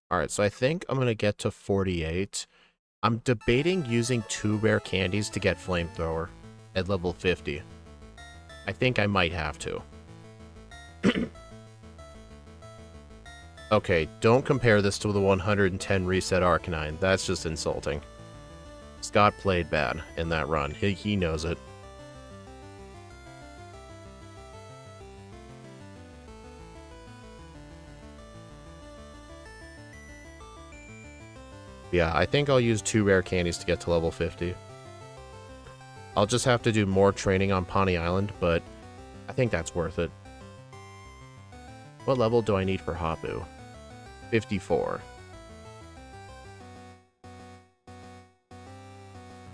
Alright, so I think I'm gonna get to 48. I'm debating using 2 rare candies to get Flamethrower at level 50. I think I might have to. Okay, don't compare this to the 110 reset Arcanine. That's just insulting. Scott played bad in that run. He knows it. Yeah, I think I'll use 2 rare candies to get to level 50. I'll just have to do more training on Pawnee Island, but I think that's worth it. What level do I need for Hapu? 54.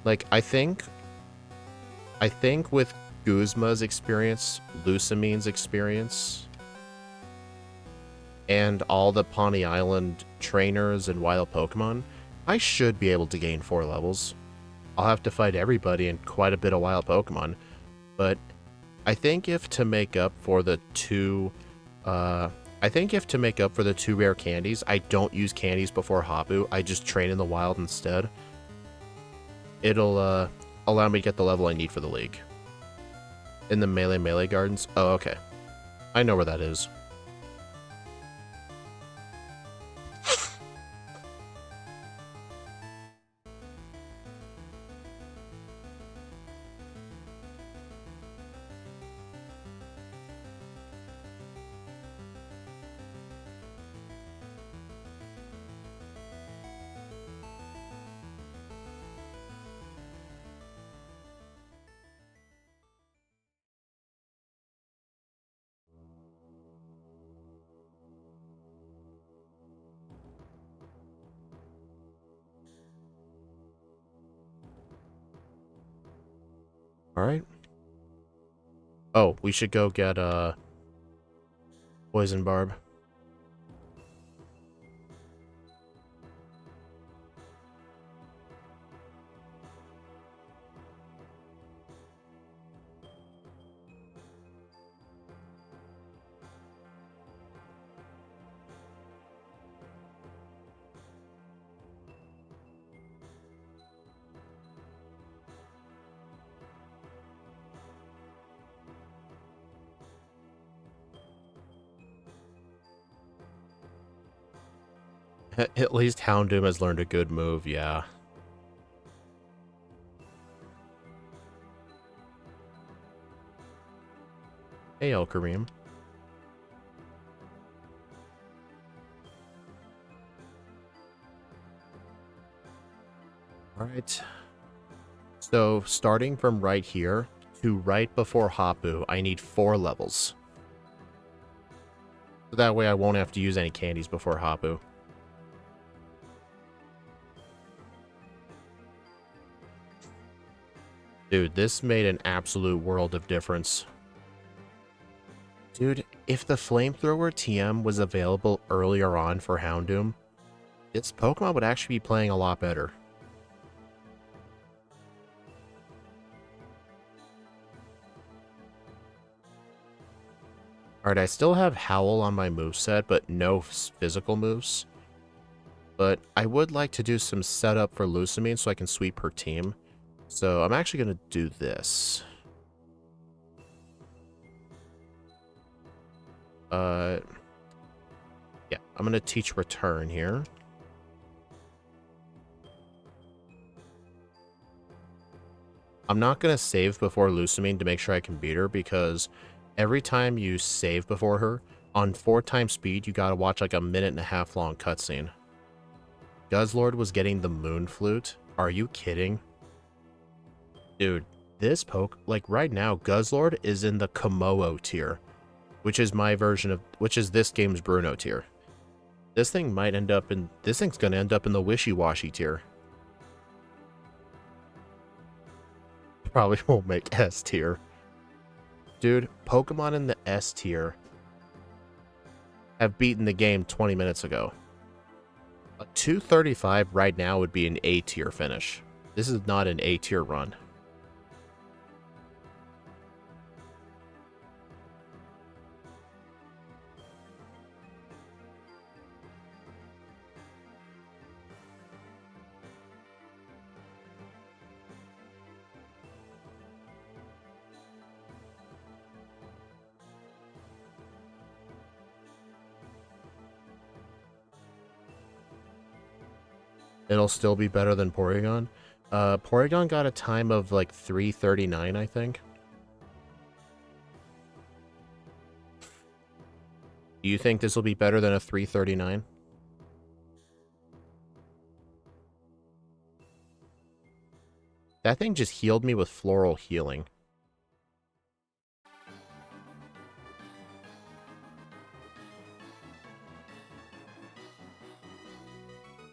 Like, I think with Guzma's experience, Lucamine's experience, and all the Pawnee Island trainers and wild Pokemon, I should be able to gain 4 levels. I'll have to fight everybody and quite a bit of wild Pokemon, but I think if to make up for the 2 rare candies, I don't use candies before Hapu, I just train in the wild instead. It'll allow me to get the level I need for the league. In the Melee Gardens? Oh, okay. I know where that is. Alright. Oh, we should go get Poison Barb. At least Houndoom has learned a good move, yeah. Hey, El Kareem. Alright. So, starting from right here to right before Hapu, I need 4 levels. So that way I won't have to use any candies before Hapu. Dude, this made an absolute world of difference. Dude, if the Flamethrower TM was available earlier on for Houndoom, this Pokemon would actually be playing a lot better. Alright, I still have Howl on my moveset, but no physical moves. But I would like to do some setup for Lusamine so I can sweep her team. So I'm actually going to do this. Yeah, I'm going to teach Return here. I'm not going to save before Lusamine to make sure I can beat her, because every time you save before her, on 4x speed, you gotta watch like a 1.5 minute long cutscene. Guzzlord was getting the Moon Flute. Are you kidding? Dude, this like right now, Guzzlord is in the Komodo tier, which is my version of, which is this game's Bruno tier. This thing might end up in, this thing's gonna end up in the Wishy-Washy tier. Probably won't make S tier. Dude, Pokemon in the S tier have beaten the game 20 minutes ago. A 235 right now would be an A tier finish. This is not an A tier run. It'll still be better than Porygon. Porygon got a time of like 3:39, I think. Do you think this will be better than a 3:39? That thing just healed me with Floral Healing.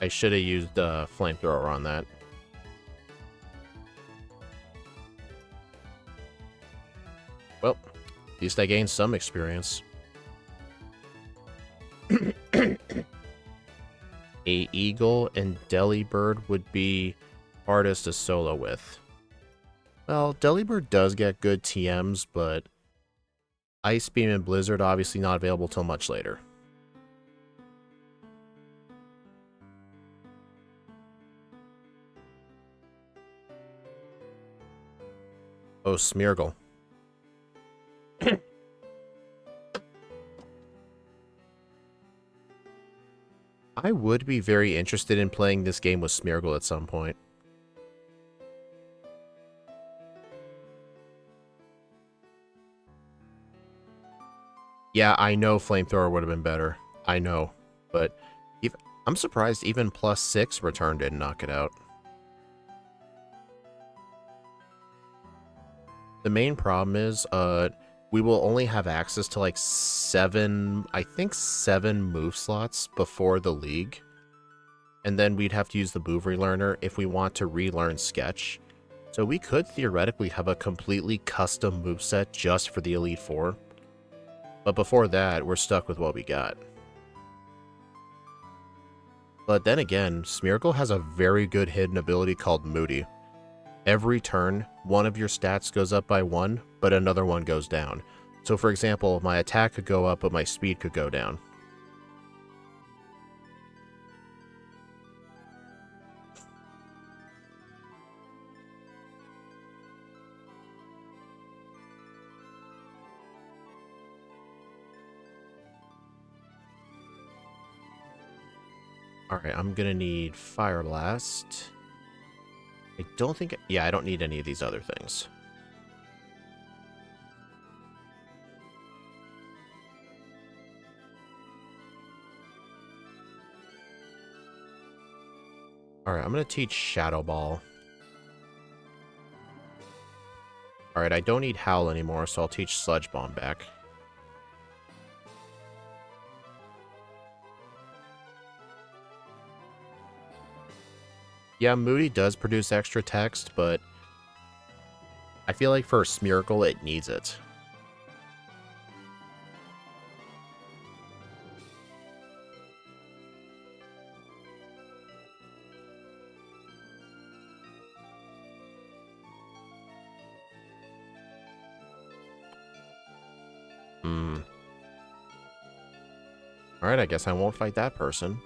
I should have used Flamethrower on that. Well, at least I gained some experience. A Eagle and Delibird would be hardest to solo with. Well, Delibird does get good TMs, but Ice Beam and Blizzard obviously not available till much later. Oh, Smeargle. I would be very interested in playing this game with Smeargle at some point. Yeah, I know Flamethrower would have been better. I know. But I'm surprised even +6 Return didn't knock it out. The main problem is, we will only have access to like 7, I think 7 move slots before the league. And then we'd have to use the move relearner if we want to relearn Sketch. So we could theoretically have a completely custom moveset just for the Elite Four. But before that, we're stuck with what we got. But then again, Smeargle has a very good hidden ability called Moody. Every turn, one of your stats goes up by 1, but another one goes down. So for example, my attack could go up, but my speed could go down. Alright, I'm gonna need Fire Blast. I don't think... Yeah, I don't need any of these other things. Alright, I'm going to teach Shadow Ball. Alright, I don't need Howl anymore, so I'll teach Sludge Bomb back. Yeah, Moody does produce extra text, but I feel like for Smeargle, it needs it. Alright, I guess I won't fight that person.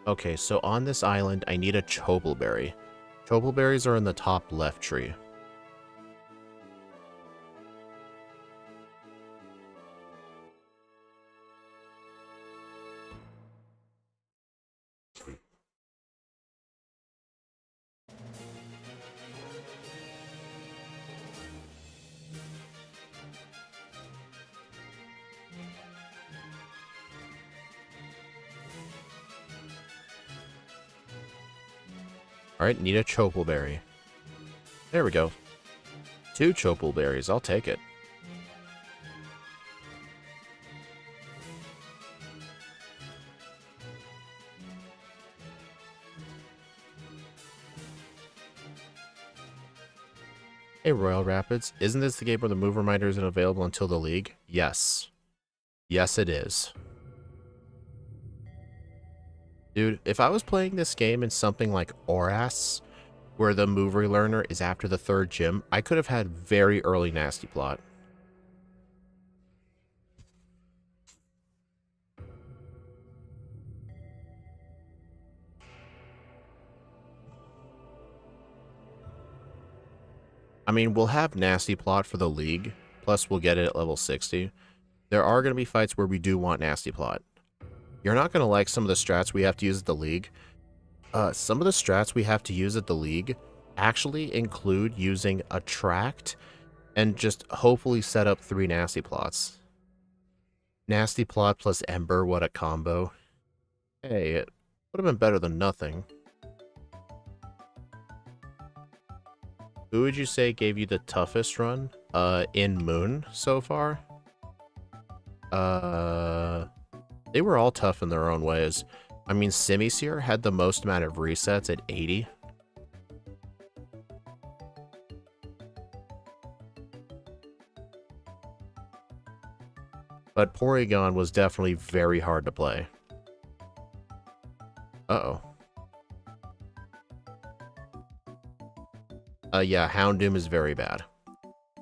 Okay, so on this island, I need a Chobleberry. Chobleberries are in the top left tree. Alright, need a Chobleberry. There we go. 2 Chobleberries, I'll take it. Hey Royal Rapids, isn't this the game where the move reminder isn't available until the league? Yes. Yes, it is. Dude, if I was playing this game in something like Oras, where the move relearner is after the 3rd gym, I could have had very early Nasty Plot. I mean, we'll have Nasty Plot for the league, plus we'll get it at level 60. There are going to be fights where we do want Nasty Plot. You're not going to like some of the strats we have to use at the league. Some of the strats we have to use at the league actually include using Attract and just hopefully set up 3 Nasty Plots. Nasty Plot plus Ember, what a combo. Hey, it would have been better than nothing. Who would you say gave you the toughest run? In Moon so far? They were all tough in their own ways. I mean, Simisear had the most amount of resets at 80. But Porygon was definitely very hard to play. Uh-oh. Yeah, Houndoom is very bad.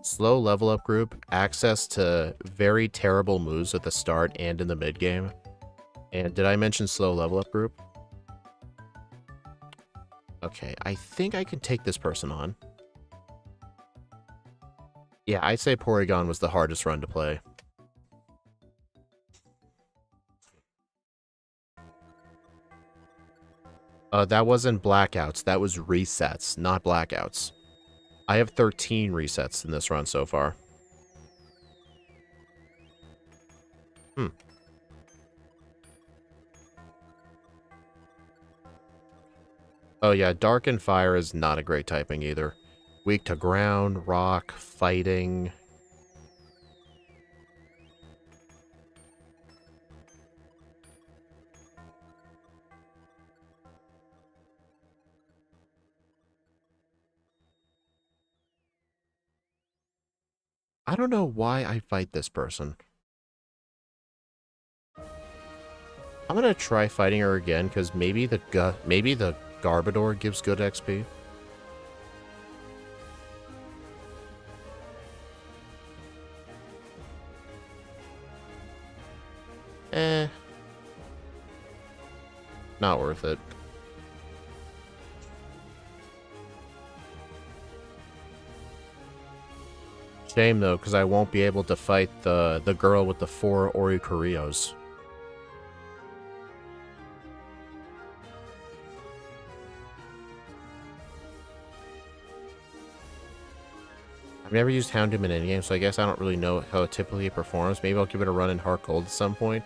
Slow level up group, access to very terrible moves at the start and in the mid game. And did I mention slow level up group? Okay, I think I can take this person on. Yeah, I'd say Porygon was the hardest run to play. That wasn't blackouts, that was resets, not blackouts. I have 13 resets in this run so far. Oh yeah, Dark and Fire is not a great typing either. Weak to ground, rock, fighting. I don't know why I fight this person. I'm gonna try fighting her again because maybe the Garbodor gives good XP. Not worth it. Shame though, because I won't be able to fight the girl with the 4 Oricorios. I've never used Houndoom in any game, so I guess I don't really know how it typically performs. Maybe I'll give it a run in Heart Gold at some point.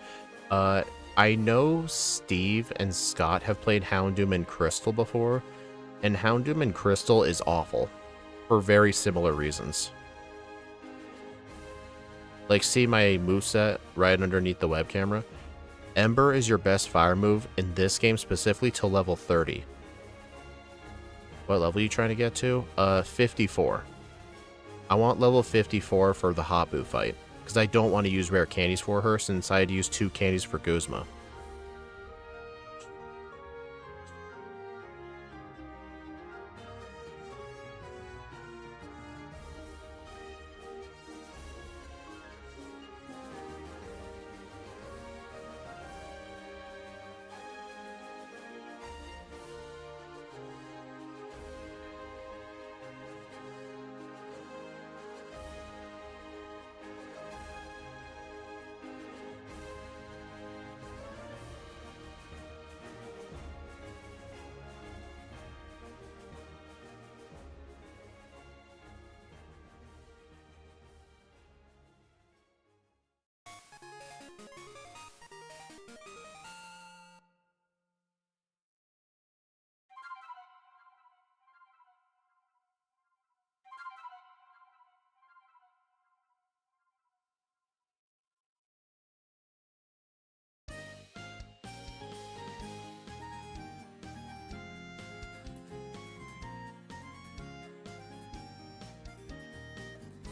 I know Steve and Scott have played Houndoom and Crystal before, and Houndoom and Crystal is awful for very similar reasons. Like, see my moveset right underneath the web camera? Ember is your best fire move in this game specifically till level 30. What level are you trying to get to? 54. I want level 54 for the Habu fight, because I don't want to use rare candies for her since I had to use 2 candies for Guzma.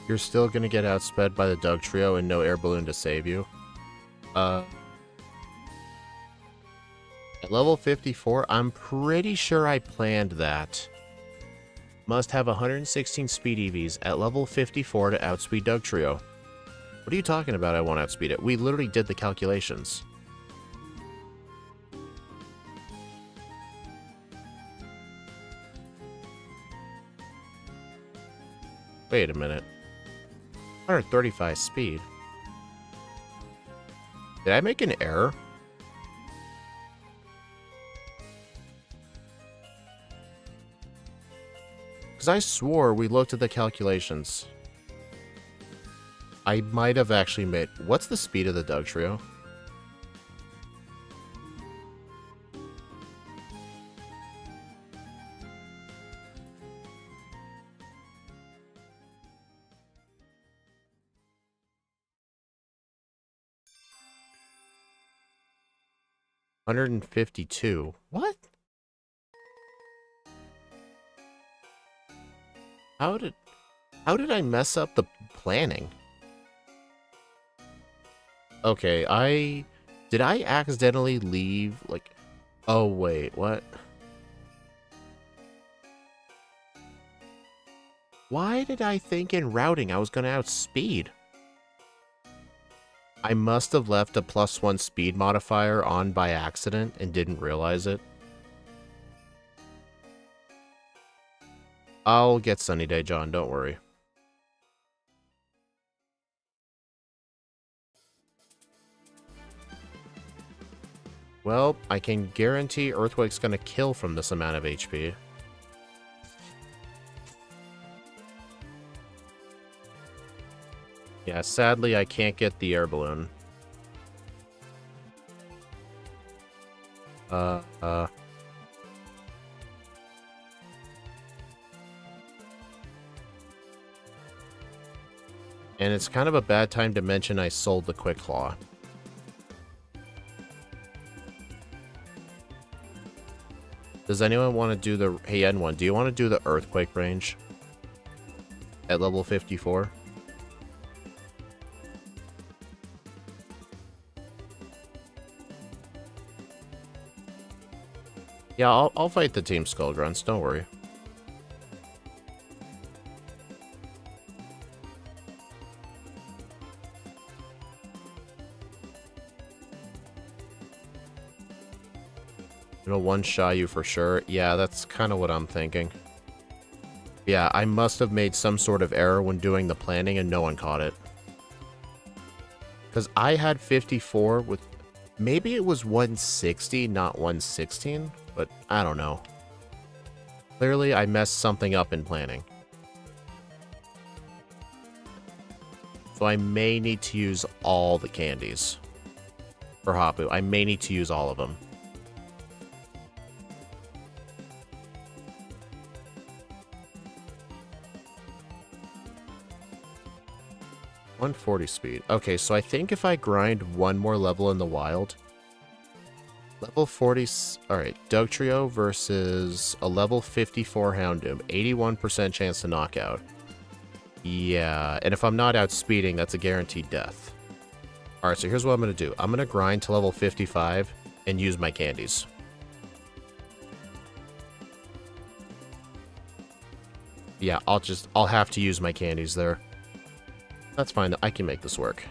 You're still gonna get outsped by the Doug Trio and no air balloon to save you. At level 54, I'm pretty sure I planned that. Must have 116 speed EVs at level 54 to outspeed Doug Trio. What are you talking about? I won't outspeed it. We literally did the calculations. Wait a minute. 135 speed. Did I make an error? Because I swore we looked at the calculations. I might have actually made... What's the speed of the Doug Trio? $152. What? How did I mess up the planning? Okay, did I accidentally leave, like... Oh, wait, what? Why did I think in routing I was gonna outspeed? I must have left a +1 speed modifier on by accident and didn't realize it. I'll get Sunny Day, John, don't worry. Well, I can guarantee Earthquake's gonna kill from this amount of HP. Yeah, sadly, I can't get the air balloon. And it's kind of a bad time to mention I sold the Quick Claw. Does anyone want to do the... Hey, N1, do you want to do the Earthquake range? At level 54? Yeah, I'll fight the Team Skull Grunts, don't worry. It'll one-shot you for sure. Yeah, that's kind of what I'm thinking. Yeah, I must have made some sort of error when doing the planning and no one caught it. Because I had 54 with... Maybe it was 160, not 116, but I don't know. Clearly, I messed something up in planning. So I may need to use all the candies. for Hapu. I may need to use all of them. .140 speed. Okay, so I think if I grind one more level in the wild... Level 40... Alright, Dugtrio versus a level 54 Houndoom. 81% chance to knockout. Yeah, and if I'm not outspeeding, that's a guaranteed death. Alright, so here's what I'm going to do. I'm going to grind to level 55 and use my candies. Yeah, I'll have to use my candies there. That's fine, I can make this work.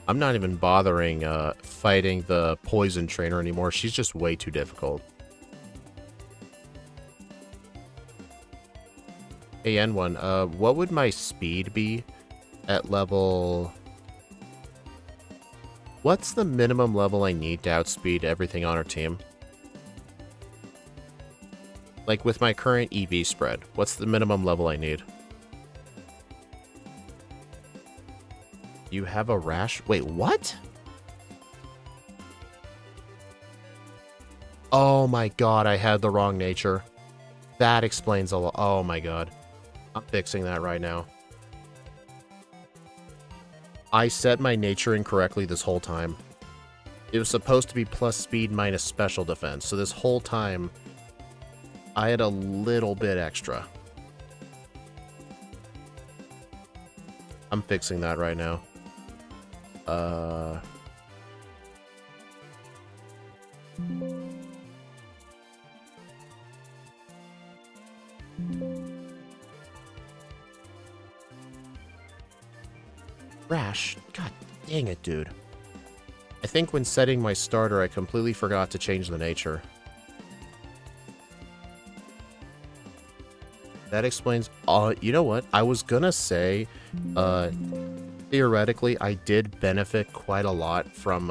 I'm not even bothering fighting the poison trainer anymore. She's just way too difficult. Hey, N1, what would my speed be at level... What's the minimum level I need to outspeed everything on our team? Like, with my current EV spread, what's the minimum level I need? You have a rash? Wait, what? Oh my god, I had the wrong nature. That explains a lot. Oh my god. I'm fixing that right now. I set my nature incorrectly this whole time. It was supposed to be plus speed minus special defense, so this whole time... I had a little bit extra. I'm fixing that right now. Rash? God dang it, dude. I think when setting my starter, I completely forgot to change the nature. That explains... you know what? I was gonna say, theoretically, I did benefit quite a lot from,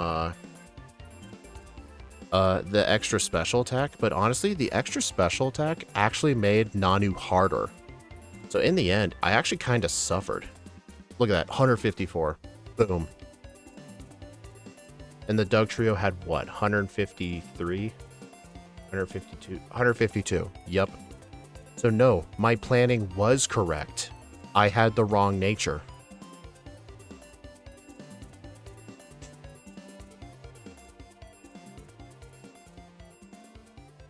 the extra special attack, but honestly, the extra special attack actually made Nanu harder. So in the end, I actually kind of suffered. Look at that, 154. Boom. And the Dugtrio had what? 153? 152? 152. Yup. So no, my planning was correct. I had the wrong nature.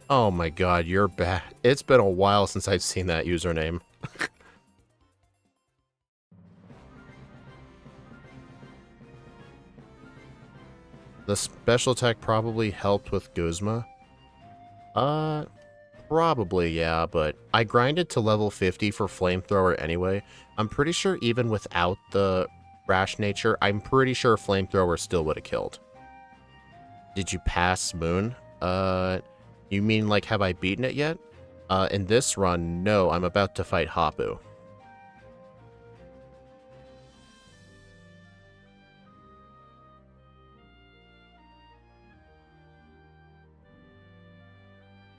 Oh my god, you're bad. It's been a while since I've seen that username. The special attack probably helped with Guzma. Probably, yeah, but I grinded to level 50 for Flamethrower anyway. I'm pretty sure even without the rash nature, I'm pretty sure Flamethrower still would have killed. Did you pass Moon? You mean like have I beaten it yet? In this run, no, I'm about to fight Hapu.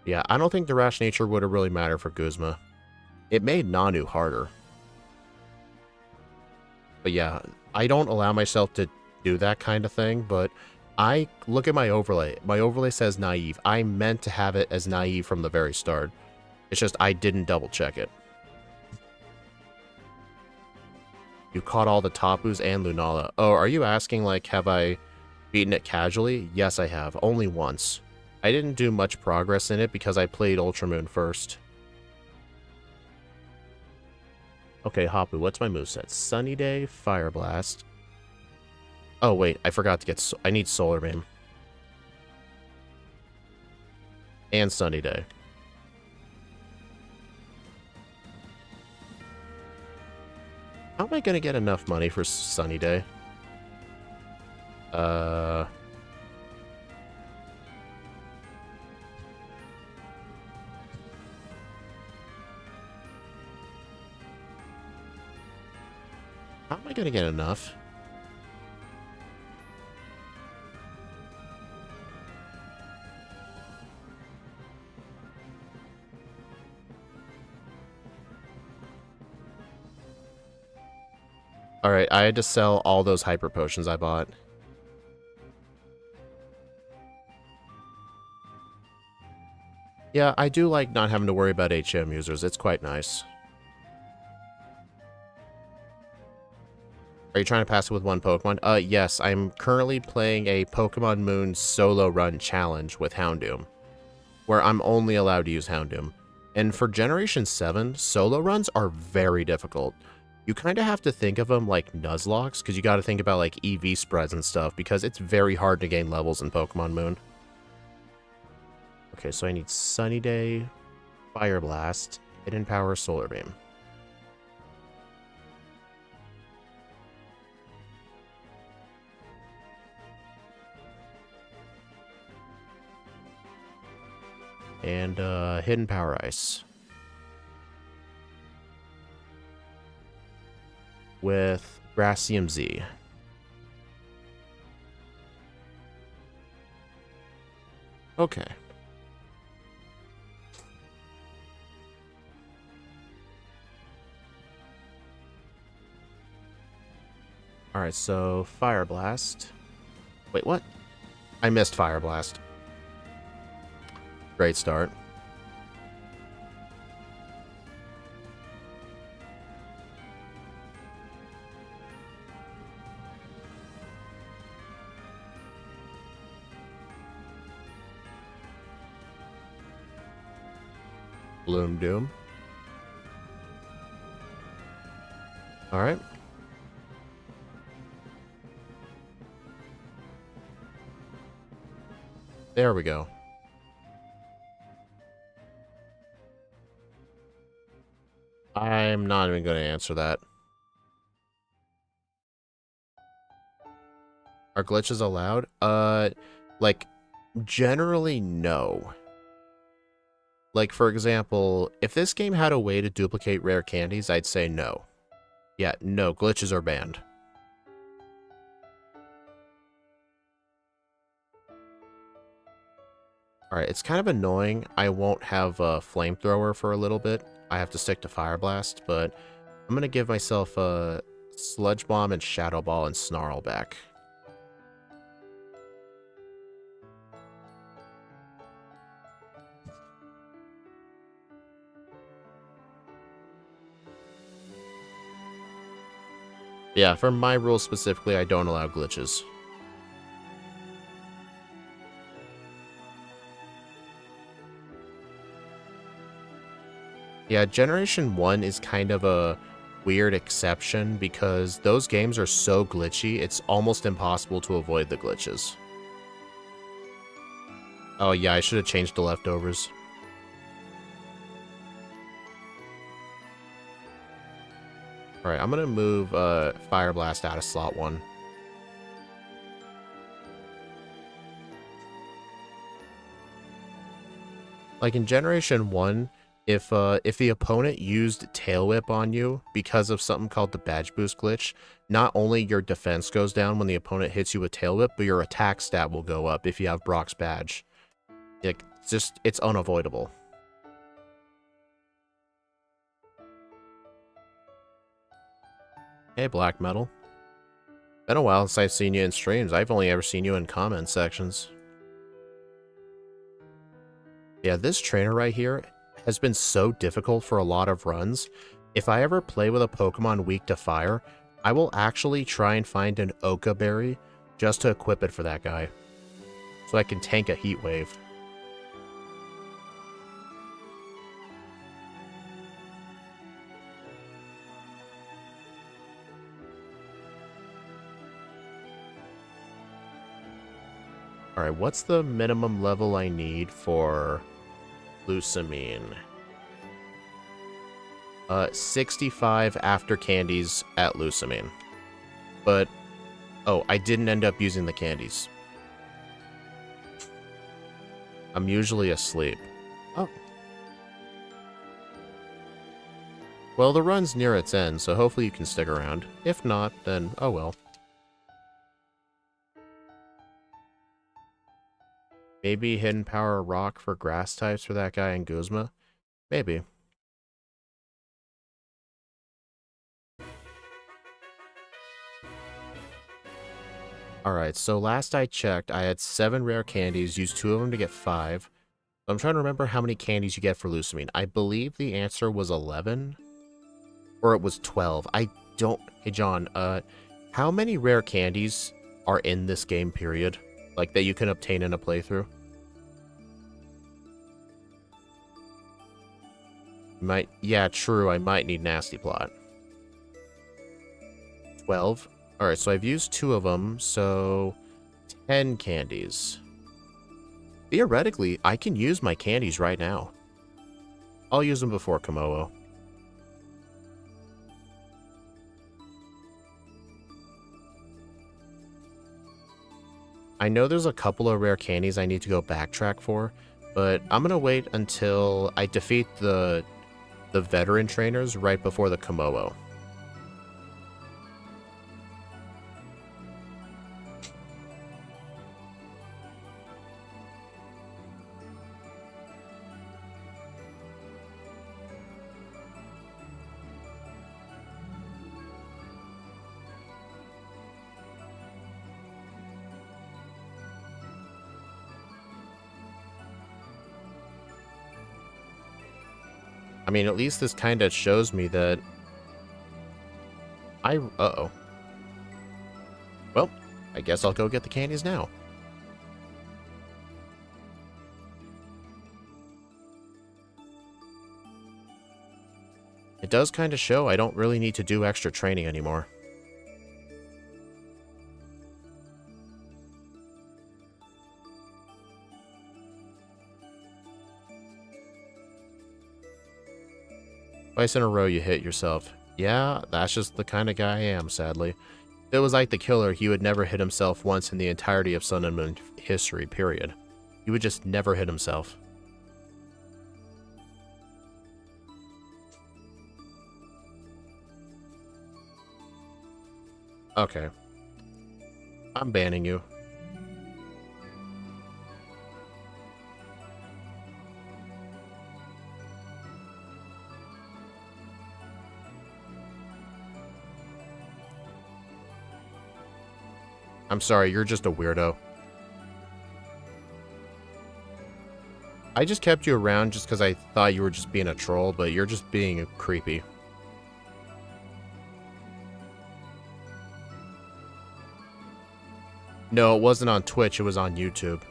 Yeah, I don't think the rash nature would have really mattered for Guzma. It made Nanu harder. But yeah, I don't allow myself to do that kind of thing, but I look at my overlay. My overlay says naive. I meant to have it as naive from the very start. It's just I didn't double check it. You caught all the Tapus and Lunala. Oh, are you asking, like, have I beaten it casually? Yes, I have. Only once. I didn't do much progress in it because I played Ultramoon first. Okay, Hapu, what's my moveset? Sunny Day, Fire Blast. Oh, wait, I forgot to get... I need Solar Beam. And Sunny Day. How am I gonna get enough money for Sunny Day? How am I gonna get enough? Alright, I had to sell all those hyper potions I bought. Yeah, I do like not having to worry about HM users. It's quite nice. Are you trying to pass it with one Pokemon? Yes, I'm currently playing a Pokemon Moon solo run challenge with Houndoom, where I'm only allowed to use Houndoom. And for Generation 7, solo runs are very difficult. You kind of have to think of them like Nuzlockes, because you got to think about like EV spreads and stuff, because it's very hard to gain levels in Pokemon Moon. Okay, so I need Sunny Day, Fire Blast, Hidden Power, Solar Beam. And Hidden Power Ice. With Gracium Z. Okay. Alright, so Fire Blast. Wait, what? I missed Fire Blast. Great start. Bloom Doom. Alright. There we go. I'm not even going to answer that. Are glitches allowed? Like, generally no. Like, for example, if this game had a way to duplicate rare candies, I'd say no. Yeah, no, glitches are banned. Alright, it's kind of annoying. I won't have a flamethrower for a little bit. I have to stick to Fire Blast, but I'm going to give myself a Sludge Bomb and Shadow Ball and Snarl back. Yeah, for my rules specifically, I don't allow glitches. Yeah, Generation 1 is kind of a weird exception because those games are so glitchy, it's almost impossible to avoid the glitches. Oh yeah, I should have changed the leftovers. Alright, I'm gonna move Fire Blast out of slot 1. Like in Generation 1, if the opponent used Tail Whip on you because of something called the Badge Boost glitch, not only your defense goes down when the opponent hits you with Tail Whip, but your attack stat will go up if you have Brock's Badge. Like, it's unavoidable. Hey, Black Metal. Been a while since I've seen you in streams. I've only ever seen you in comment sections. Yeah, this trainer right here has been so difficult for a lot of runs. If I ever play with a Pokemon weak to fire, I will actually try and find an Oka Berry just to equip it for that guy, so I can tank a Heat Wave. Alright, what's the minimum level I need for Lusamine? 65 after candies at Lusamine. But, oh, I didn't end up using the candies. I'm usually asleep. Oh. Well, the run's near its end, so hopefully you can stick around. If not, then oh well. Maybe Hidden Power Rock for grass types for that guy in Guzma? Maybe. Alright, so last I checked, I had 7 rare candies, used 2 of them to get 5. I'm trying to remember how many candies you get for Lucamine. I believe the answer was 11. Or it was 12. I don't... Hey, John, how many rare candies are in this game, period? Like, that you can obtain in a playthrough? Might... Yeah, true, I might need Nasty Plot. 12? Alright, so I've used 2 of them, so... 10 candies. Theoretically, I can use my candies right now. I'll use them before Komodo. I know there's a couple of rare candies I need to go backtrack for, but I'm gonna wait until I defeat the veteran trainers right before the Komodo. I mean, at least this kind of shows me that uh-oh. Well, I guess I'll go get the candies now. It does kind of show I don't really need to do extra training anymore. Twice in a row you hit yourself. Yeah, that's just the kind of guy I am, sadly. If it was like the killer, he would never hit himself once in the entirety of Sun and Moon history, period. He would just never hit himself. Okay. I'm banning you. I'm sorry, you're just a weirdo. I just kept you around just because I thought you were just being a troll, but you're just being creepy. No, it wasn't on Twitch, it was on YouTube.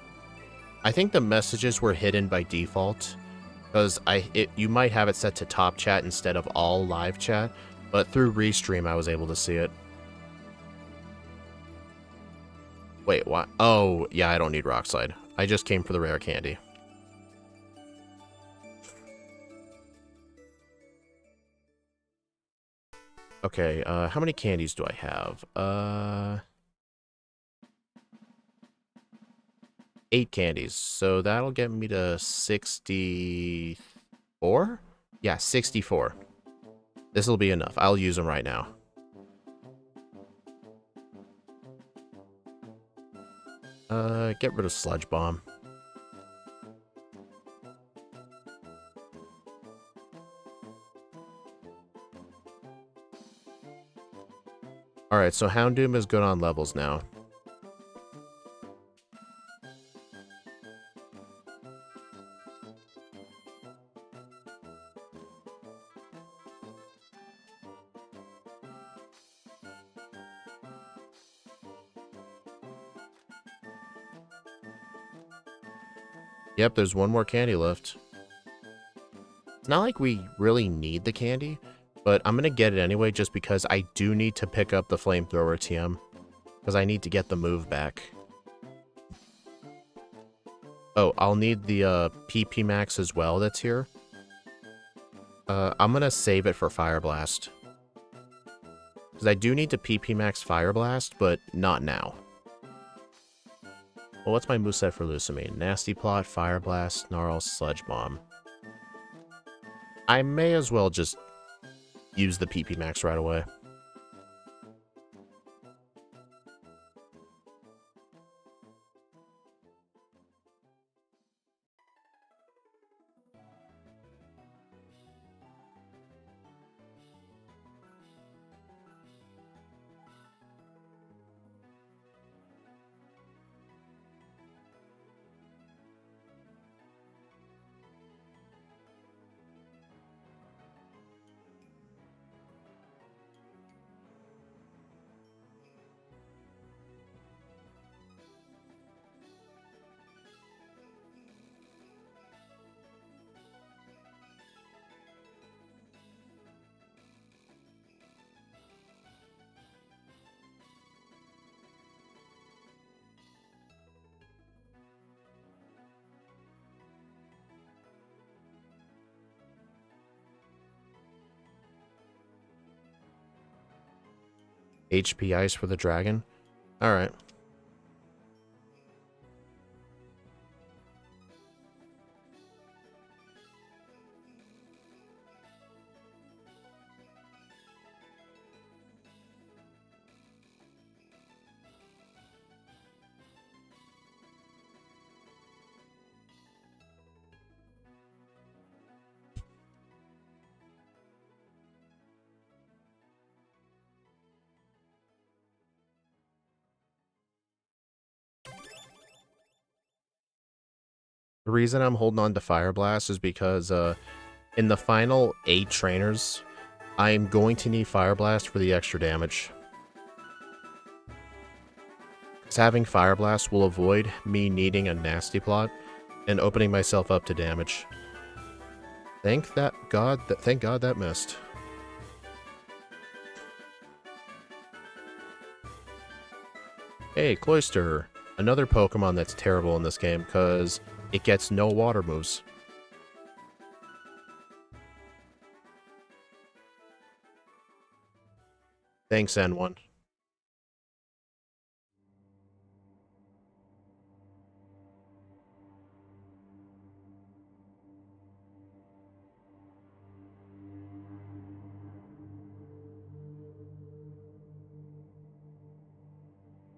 I think the messages were hidden by default, because you might have it set to top chat instead of all live chat, but through Restream I was able to see it. Wait, what? Oh, yeah, I don't need Rock Slide. I just came for the rare candy. Okay, how many candies do I have? 8 candies, so that'll get me to 64? Yeah, 64. This'll be enough. I'll use them right now. Get rid of Sludge Bomb. Alright, so Houndoom is good on levels now. Yep, there's one more candy left. It's not like we really need the candy, but I'm gonna get it anyway just because I do need to pick up the Flamethrower TM. Because I need to get the move back. Oh, I'll need the PP Max as well that's here. I'm gonna save it for Fire Blast. Because I do need to PP Max Fire Blast, but not now. Well, what's my moveset for Lucamine? Nasty Plot, Fire Blast, Snarl, Sludge Bomb. I may as well just use the PP Max right away. HP ice for the dragon. Alright. The reason I'm holding on to Fire Blast is because in the final 8 trainers, I am going to need Fire Blast for the extra damage. Because having Fire Blast will avoid me needing a nasty plot and opening myself up to damage. Thank God that missed. Hey, Cloyster. Another Pokemon that's terrible in this game because it gets no water moves. Thanks, N1.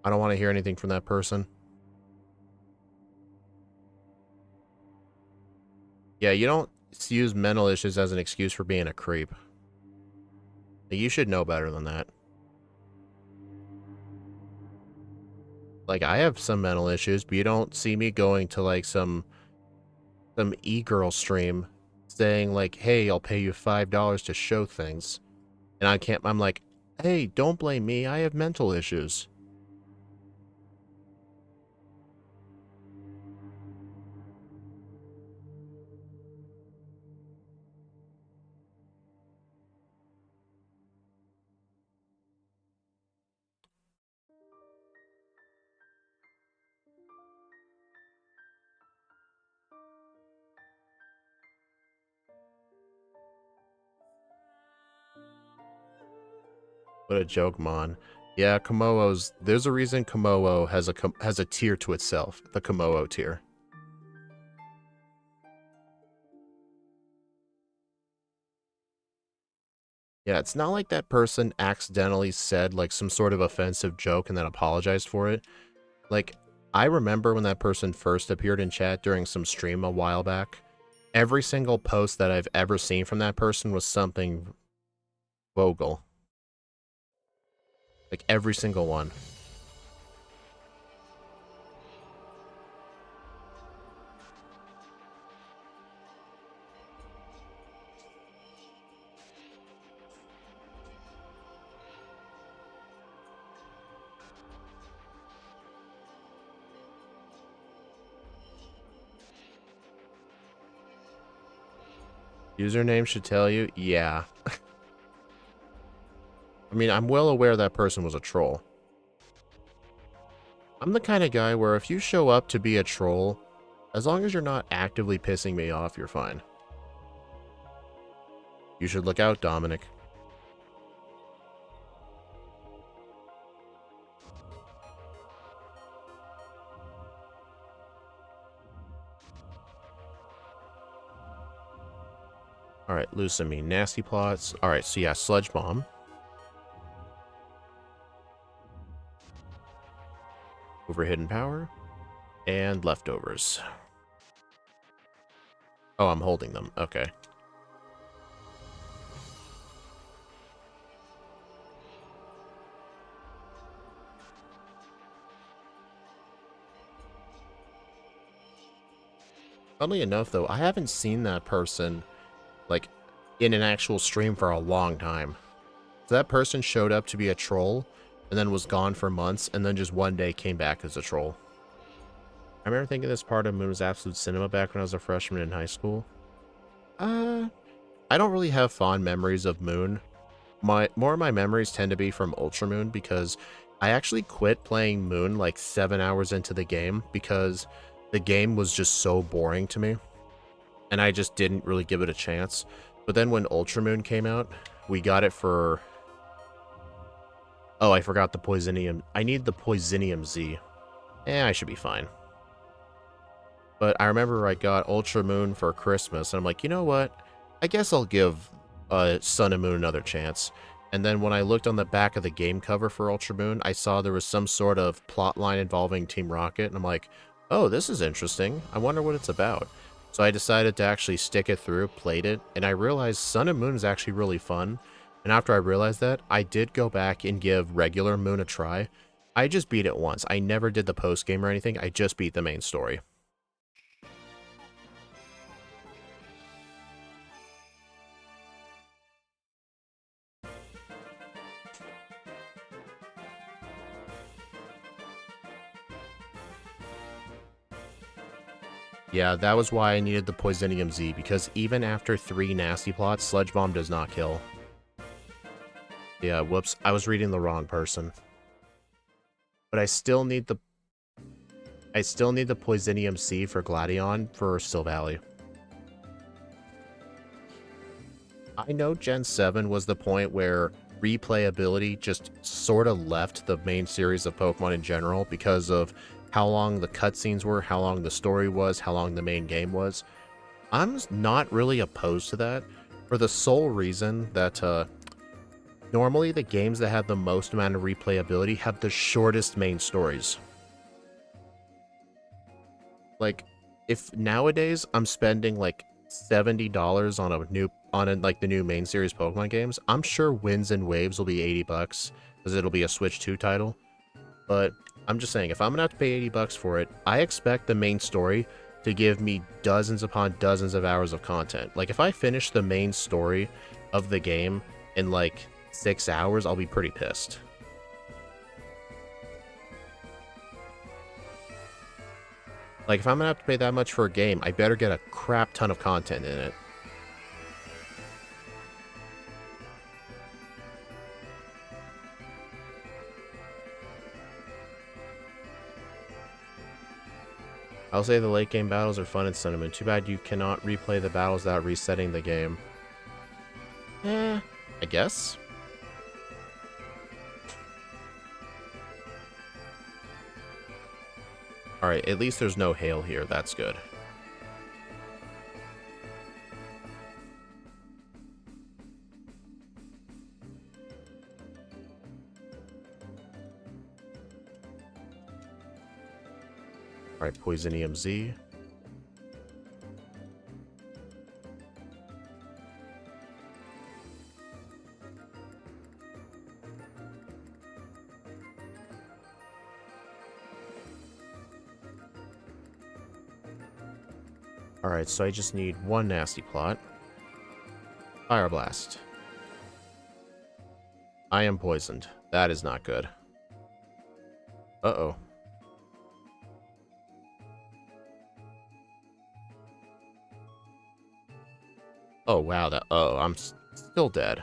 I don't want to hear anything from that person. Yeah, you don't use mental issues as an excuse for being a creep. You should know better than that. Like, I have some mental issues, but you don't see me going to, like, some e-girl stream saying, like, hey, I'll pay you $5 to show things. And I'm like, hey, don't blame me, I have mental issues. What a joke, Mon. Yeah, Komodo's... There's a reason Komodo has a tier to itself. The Komodo tier. Yeah, it's not like that person accidentally said, like, some sort of offensive joke and then apologized for it. Like, I remember when that person first appeared in chat during some stream a while back. Every single post that I've ever seen from that person was something Vogel. Like, every single one. Username should tell you? Yeah. I mean, I'm well aware that person was a troll. I'm the kind of guy where if you show up to be a troll, as long as you're not actively pissing me off, you're fine. You should look out, Dominic. Alright, Lucami, nasty plots. Alright, so yeah, Sludge Bomb. Over Hidden Power. And Leftovers. Oh, I'm holding them. Okay. Funnily enough, though, I haven't seen that person, like, in an actual stream for a long time. So that person showed up to be a troll, and then was gone for months, and then just one day came back as a troll. I remember thinking this part of Moon was absolute cinema back when I was a freshman in high school. I don't really have fond memories of Moon. More of my memories tend to be from Ultra Moon, because I actually quit playing Moon like 7 hours into the game because the game was just so boring to me. And I just didn't really give it a chance. But then when Ultra Moon came out, we got it for... Oh, I forgot the Poisonium. I need the Poisonium Z. I should be fine. But I remember I got Ultra Moon for Christmas, and I'm like, you know what? I guess I'll give Sun and Moon another chance. And then when I looked on the back of the game cover for Ultra Moon, I saw there was some sort of plot line involving Team Rocket, and I'm like, oh, this is interesting. I wonder what it's about. So I decided to actually stick it through, played it, and I realized Sun and Moon is actually really fun. And after I realized that, I did go back and give regular Moon a try. I just beat it once. I never did the post-game or anything. I just beat the main story. Yeah, that was why I needed the Poisonium Z, because even after 3 nasty plots, Sludge Bomb does not kill. Yeah, whoops, I was reading the wrong person. But I still need the Poisonium C for Gladion for Still Valley. I know Gen 7 was the point where replayability just sort of left the main series of Pokemon in general because of how long the cutscenes were, how long the story was, how long the main game was. I'm not really opposed to that for the sole reason that normally the games that have the most amount of replayability have the shortest main stories. Like, if nowadays I'm spending like $70 on like the new main series Pokemon games, I'm sure Winds and Waves will be $80 because it'll be a Switch 2 title. But I'm just saying, if I'm gonna have to pay $80 for it, I expect the main story to give me dozens upon dozens of hours of content. Like, if I finish the main story of the game in like 6 hours, I'll be pretty pissed. Like, if I'm gonna have to pay that much for a game, I better get a crap ton of content in it. I'll say the late game battles are fun in Sun and Moon. Too bad you cannot replay the battles without resetting the game. I guess. Alright, at least there's no hail here. That's good. Alright, Poisonium Z. Alright, so I just need one nasty plot. Fire Blast. I am poisoned. That is not good. Uh-oh. Oh, wow, I'm still dead.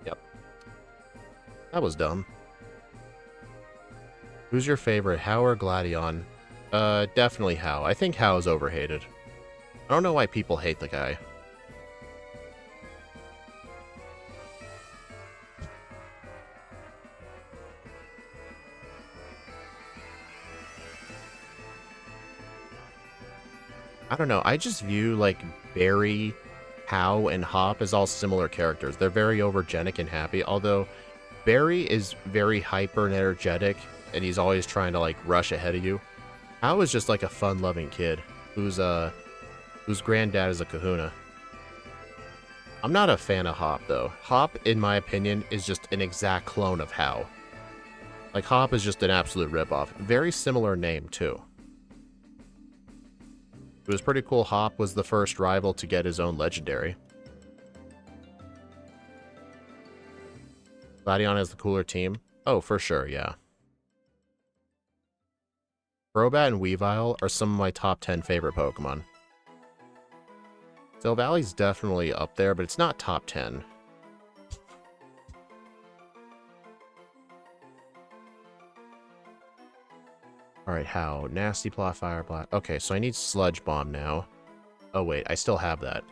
Yep. That was dumb. Who's your favorite, Hau or Gladion? Definitely Hau. I think Hau is overhated. I don't know why people hate the guy. I don't know, I just view, like, Barry, Hau, and Hop as all similar characters. They're very overgenic and happy, although Barry is very hyper and energetic, and he's always trying to, like, rush ahead of you. Hau is just, like, a fun-loving kid whose granddad is a kahuna. I'm not a fan of Hop, though. Hop, in my opinion, is just an exact clone of Hau. Like, Hop is just an absolute ripoff. Very similar name, too. It was pretty cool. Hop was the first rival to get his own legendary. Gladion has the cooler team. Oh, for sure, yeah. Crobat and Weavile are some of my top 10 favorite Pokemon. Still Valley's definitely up there, but it's not top 10. Alright, Hau? Nasty Plot, Fire Plot. Okay, so I need Sludge Bomb now. Oh wait, I still have that.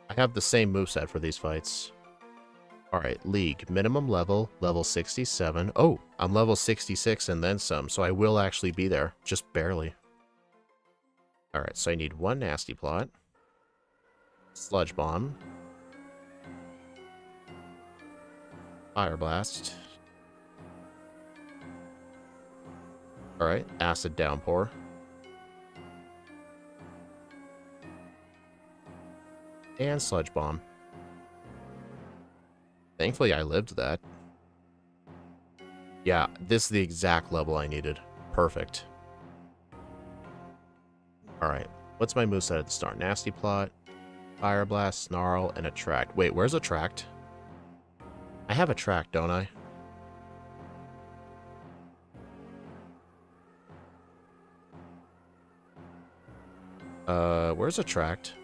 I have the same moveset for these fights. Alright, League. Minimum level, level 67. Oh, I'm level 66 and then some, so I will actually be there. Just barely. Alright, so I need one Nasty Plot. Sludge Bomb. Fire Blast. Alright, Acid Downpour. And Sludge Bomb. Thankfully, I lived that. Yeah, this is the exact level I needed. Perfect. Alright, what's my moveset at the start? Nasty Plot, Fire Blast, Snarl, and Attract. Wait, where's Attract? I have Attract, don't I? Where's Attract?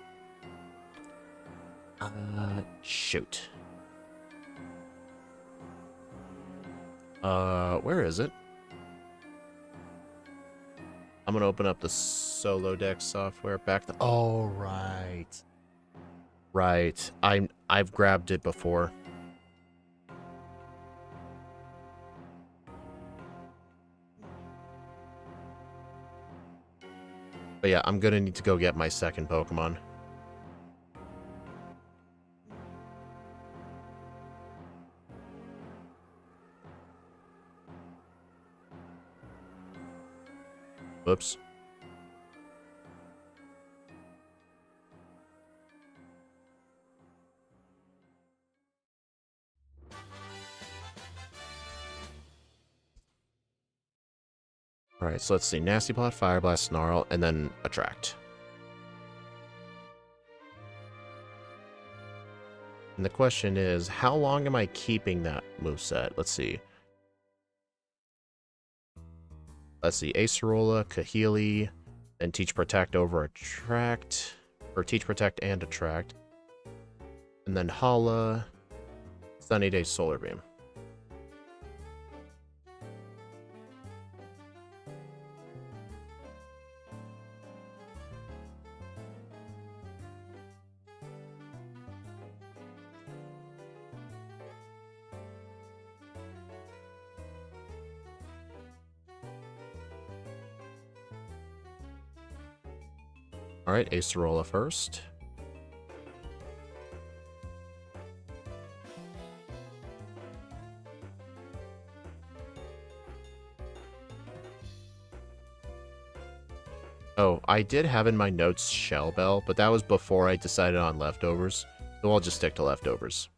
Shoot. Where is it? I'm gonna open up the solo deck software back. Oh, right. Right. I've grabbed it before. But yeah, I'm gonna need to go get my second Pokemon. Whoops. Alright, so let's see. Nasty Plot, Fire Blast, Snarl, and then Attract. And the question is, how long am I keeping that moveset? Let's see. Acerola, Kahili, then Teach Protect over Attract. Or Teach Protect and Attract. And then Hala, Sunny Day, Solar Beam. Alright, Acerola first. Oh, I did have in my notes Shell Bell, but that was before I decided on Leftovers, so I'll just stick to Leftovers.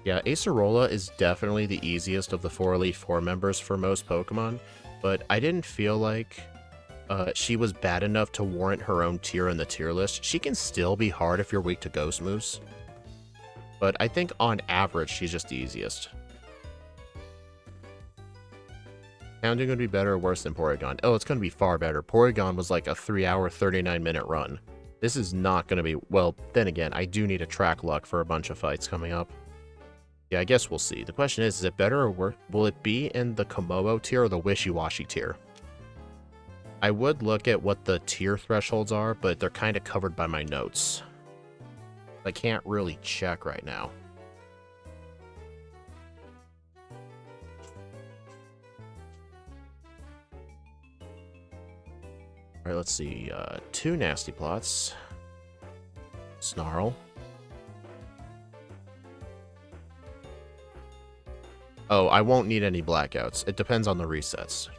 Yeah, Acerola is definitely the easiest of the 4 Elite Four members for most Pokemon, but I didn't feel like she was bad enough to warrant her own tier in the tier list. She can still be hard if you're weak to Ghost moves, but I think on average she's just the easiest. Houndoom would be better or worse than Porygon? Oh, it's going to be far better. Porygon was like a 3-hour, 39-minute run. This is not going to be... Well, then again, I do need to track luck for a bunch of fights coming up. Yeah, I guess we'll see. The question is it better or worse? Will it be in the Komodo tier or the Wishy-Washy tier? I would look at what the tier thresholds are, but they're kind of covered by my notes. I can't really check right now. Alright, let's see. 2 Nasty Plots. Snarl. Oh, I won't need any blackouts. It depends on the resets.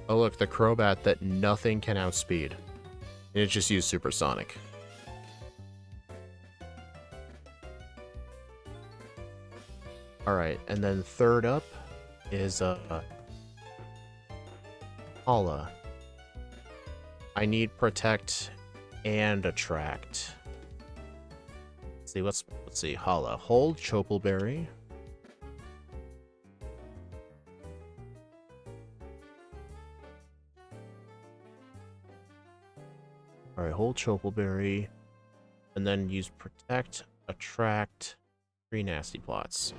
Oh look, the Crobat that nothing can outspeed. And it just used Supersonic. Alright, and then third up is Hala. I need Protect and Attract. Let's see, Hala. Hold Choppleberry. Alright, hold Choppleberry. And then use protect, attract, 3 nasty plots.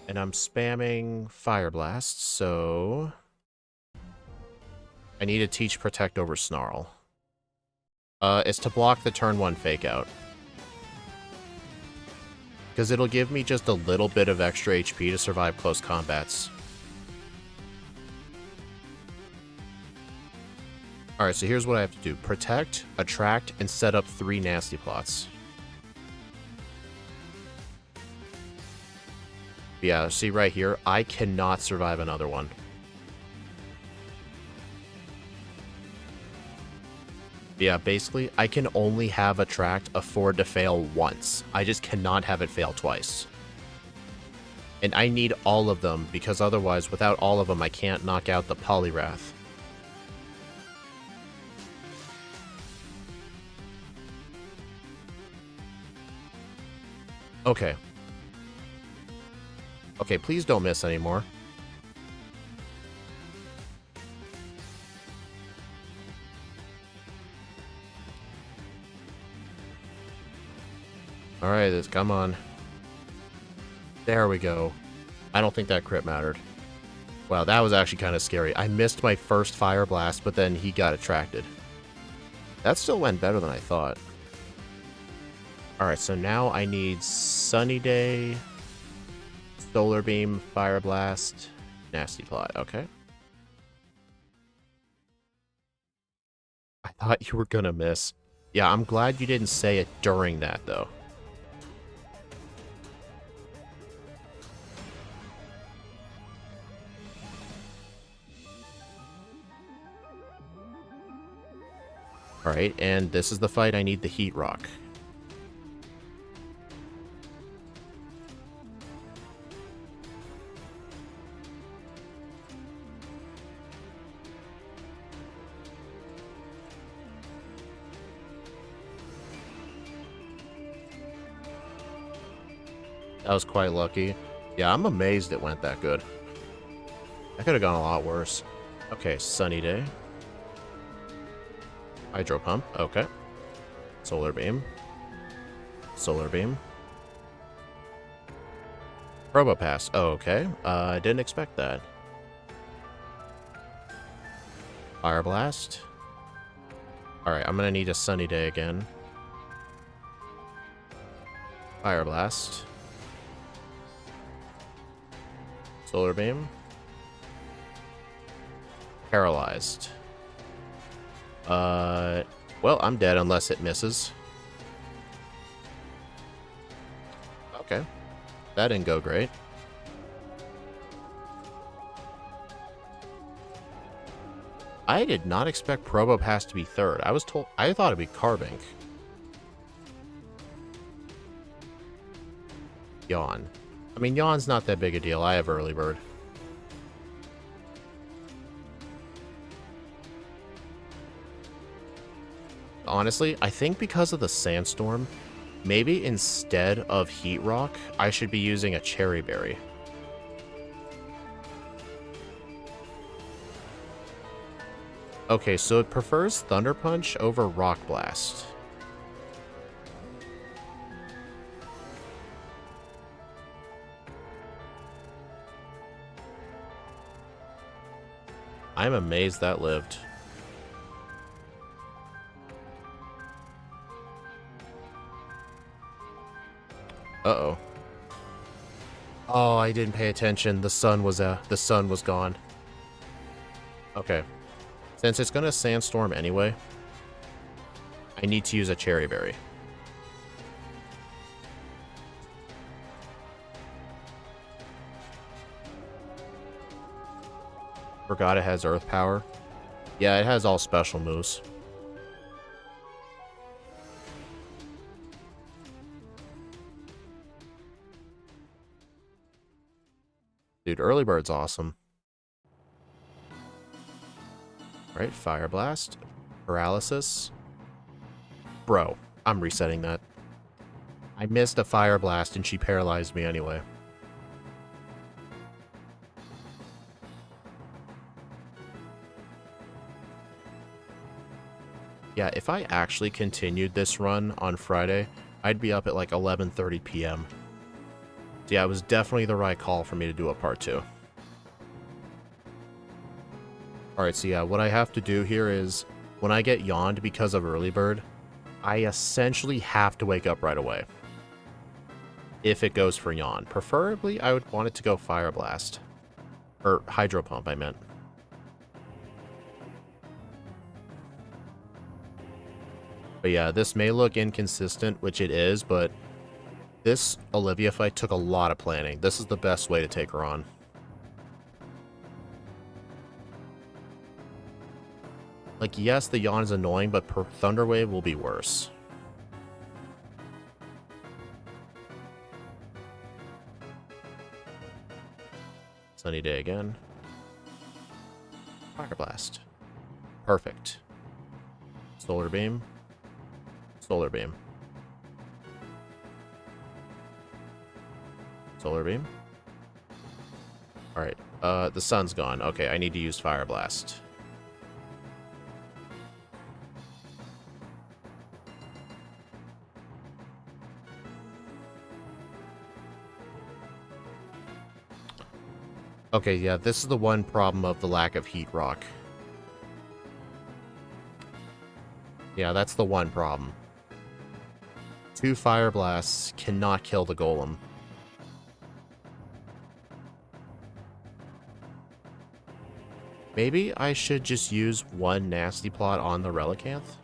And I'm spamming Fire Blast, so I need to teach protect over Snarl. It's to block the turn 1 fake out. Because it'll give me just a little bit of extra HP to survive close combats. Alright, so here's what I have to do. Protect, attract, and set up 3 nasty plots. Yeah, see right here, I cannot survive another one. Yeah, basically, I can only have attract afford to fail once. I just cannot have it fail twice. And I need all of them, because otherwise, without all of them, I can't knock out the Poliwrath. Okay. Okay, please don't miss anymore. Alright, come on. There we go. I don't think that crit mattered. Wow, that was actually kind of scary. I missed my first Fire Blast, but then he got attracted. That still went better than I thought. Alright, so now I need Sunny Day, Solar Beam, Fire Blast, Nasty Plot. Okay. I thought you were gonna miss. Yeah, I'm glad you didn't say it during that, though. Alright, and this is the fight I need the Heat Rock. That was quite lucky. Yeah, I'm amazed it went that good. That could have gone a lot worse. Okay, Sunny Day. Hydro Pump, okay. Solar Beam. Solar Beam. Probopass, oh, okay. I didn't expect that. Fire Blast. Alright, I'm gonna need a Sunny Day again. Fire Blast. Solar Beam. Paralyzed. Well, I'm dead unless it misses. Okay. That didn't go great. I did not expect Probopass to be third. I thought it'd be Carbink. Yawn. I mean, Yawn's not that big a deal. I have Early Bird. Honestly, I think because of the Sandstorm, maybe instead of Heat Rock, I should be using a Cherry Berry. Okay, so it prefers Thunder Punch over Rock Blast. I'm amazed that lived. Uh-oh. Oh, I didn't pay attention. The sun was gone. Okay. Since it's gonna Sandstorm anyway, I need to use a Cherry Berry. Forgot it has Earth Power. Yeah, it has all special moves. Dude, Early Bird's awesome. Alright, Fire Blast. Paralysis. Bro, I'm resetting that. I missed a Fire Blast and she paralyzed me anyway. Yeah, if I actually continued this run on Friday, I'd be up at like 11:30 p.m. So yeah, it was definitely the right call for me to do a part 2. Alright, so yeah, what I have to do here is, when I get yawned because of early bird, I essentially have to wake up right away. If it goes for yawn. Preferably, I would want it to go fire blast. Or hydro pump, I meant. But yeah, this may look inconsistent, which it is, but this Olivia fight took a lot of planning. This is the best way to take her on. Like, yes, the yawn is annoying, but Thunderwave will be worse. Sunny day again. Fire Blast. Perfect. Solar Beam. Solar Beam. Solar Beam. Alright, the sun's gone. Okay, I need to use Fire Blast. Okay, yeah, this is the one problem of the lack of Heat Rock. Yeah, that's the one problem. 2 Fire Blasts cannot kill the Golem. Maybe I should just use 1 Nasty Plot on the Relicanth?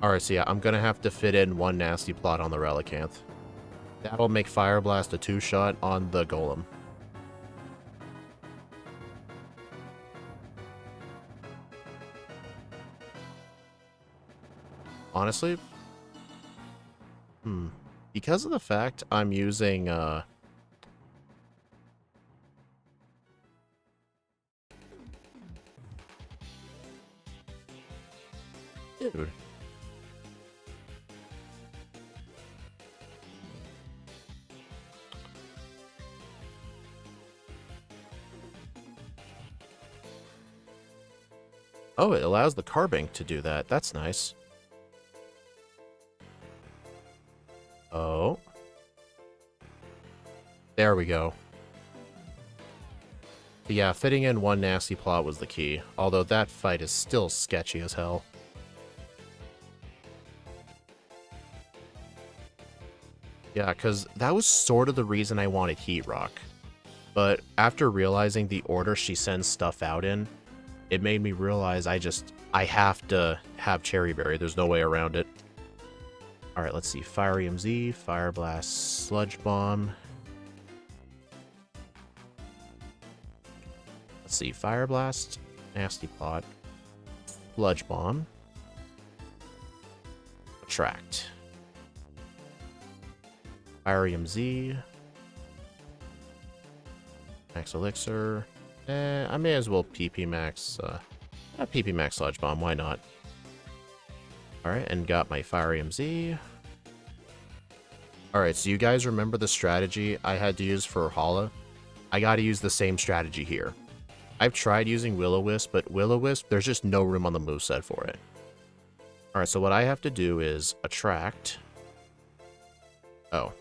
Alright, so yeah, I'm gonna have to fit in 1 Nasty Plot on the Relicanth. That'll make Fire Blast a 2-shot on the Golem. Honestly, because of the fact I'm using, dude. Oh, it allows the Carbink to do that. That's nice. Oh. There we go. But yeah, fitting in 1 Nasty Plot was the key, although that fight is still sketchy as hell. Yeah, because that was sort of the reason I wanted Heat Rock. But after realizing the order she sends stuff out in, it made me realize I have to have Cherry Berry. There's no way around it. Alright, let's see. Fire EMZ, Fire Blast, Sludge Bomb. Let's see. Fire Blast, Nasty Plot, Sludge Bomb, Attract. Fire EMZ, Max Elixir. I may as well PP Max, PP Max Sludge Bomb, why not? Alright, and got my Fire EMZ. Alright, so you guys remember the strategy I had to use for Hala? I gotta use the same strategy here. I've tried using Will-O-Wisp, but Will-O-Wisp, there's just no room on the moveset for it. Alright, so what I have to do is attract. Oh.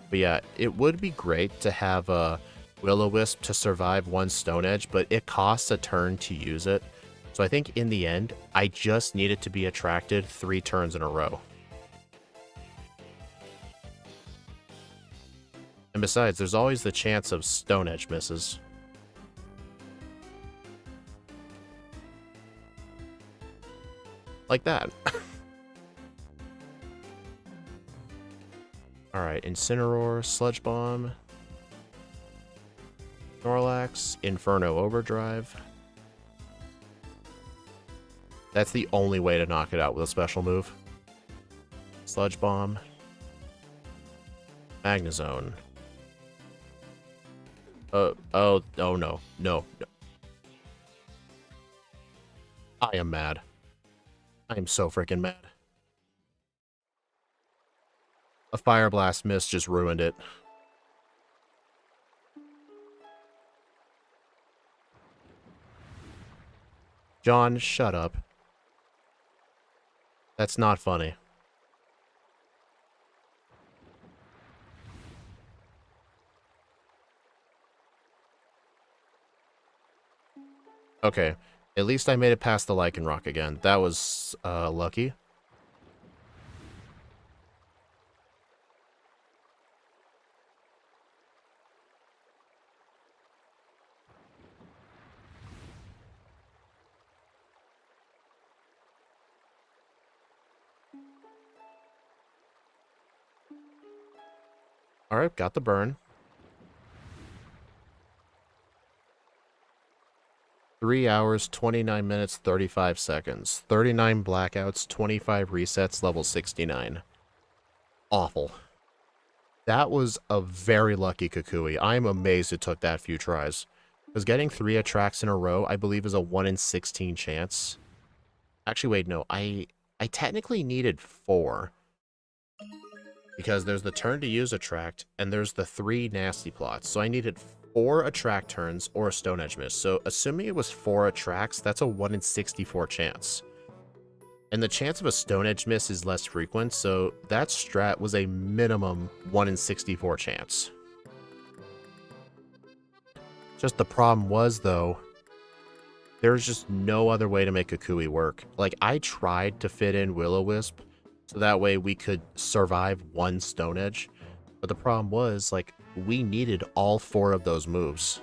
But yeah, it would be great to have a Will-O-Wisp to survive 1 Stone Edge, but it costs a turn to use it. So I think in the end, I just need it to be attracted 3 turns in a row. And besides, there's always the chance of Stone Edge misses. Like that. Alright, Incineroar, Sludge Bomb, Snorlax, Inferno Overdrive. That's the only way to knock it out with a special move. Sludge Bomb. Magnezone. Oh no. No. I am mad. I am so freaking mad. A Fire Blast miss just ruined it. John, shut up. That's not funny. Okay, at least I made it past the Lycan Rock again. That was, lucky. Alright, got the burn. 3 hours, 29 minutes, 35 seconds. 39 blackouts, 25 resets, level 69. Awful. That was a very lucky Kukui. I'm amazed it took that few tries. Because getting 3 attracts in a row, I believe, is a 1 in 16 chance. Actually, wait, no. I technically needed 4. Because there's the turn to use attract, and there's the 3 nasty plots. So I needed 4 attract turns or a Stone Edge miss. So assuming it was 4 attracts, that's a 1 in 64 chance. And the chance of a Stone Edge miss is less frequent, so that strat was a minimum 1 in 64 chance. Just the problem was, though, there was just no other way to make Kukui work. Like, I tried to fit in Will-O-Wisp, so that way we could survive 1 Stone Edge. But the problem was, like, we needed all 4 of those moves.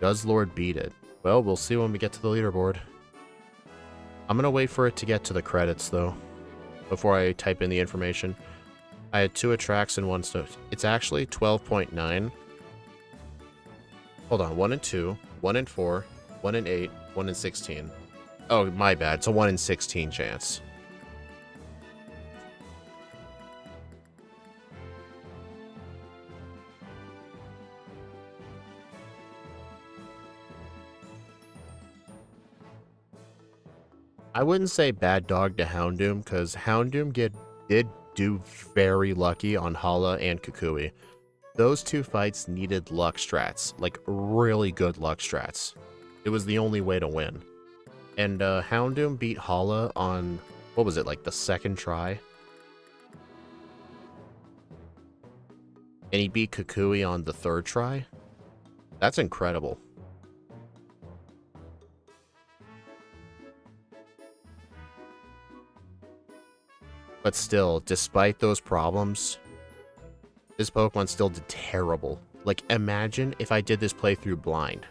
Does Lord beat it? Well, we'll see when we get to the leaderboard. I'm gonna wait for it to get to the credits, though, before I type in the information. I had 2 attracts and 1 stone. It's actually 12.9. Hold on, 1 in 2, 1 in 4, 1 in 8, 1 in 16. Oh, my bad. It's a 1 in 16 chance. I wouldn't say bad dog to Houndoom, because Houndoom did do very lucky on Hala and Kukui. Those 2 fights needed luck strats, like really good luck strats. It was the only way to win. And Houndoom beat Hala on, what was it, like the 2nd try? And he beat Kukui on the 3rd try? That's incredible. But still, despite those problems, this Pokemon still did terrible. Like, imagine if I did this playthrough blind.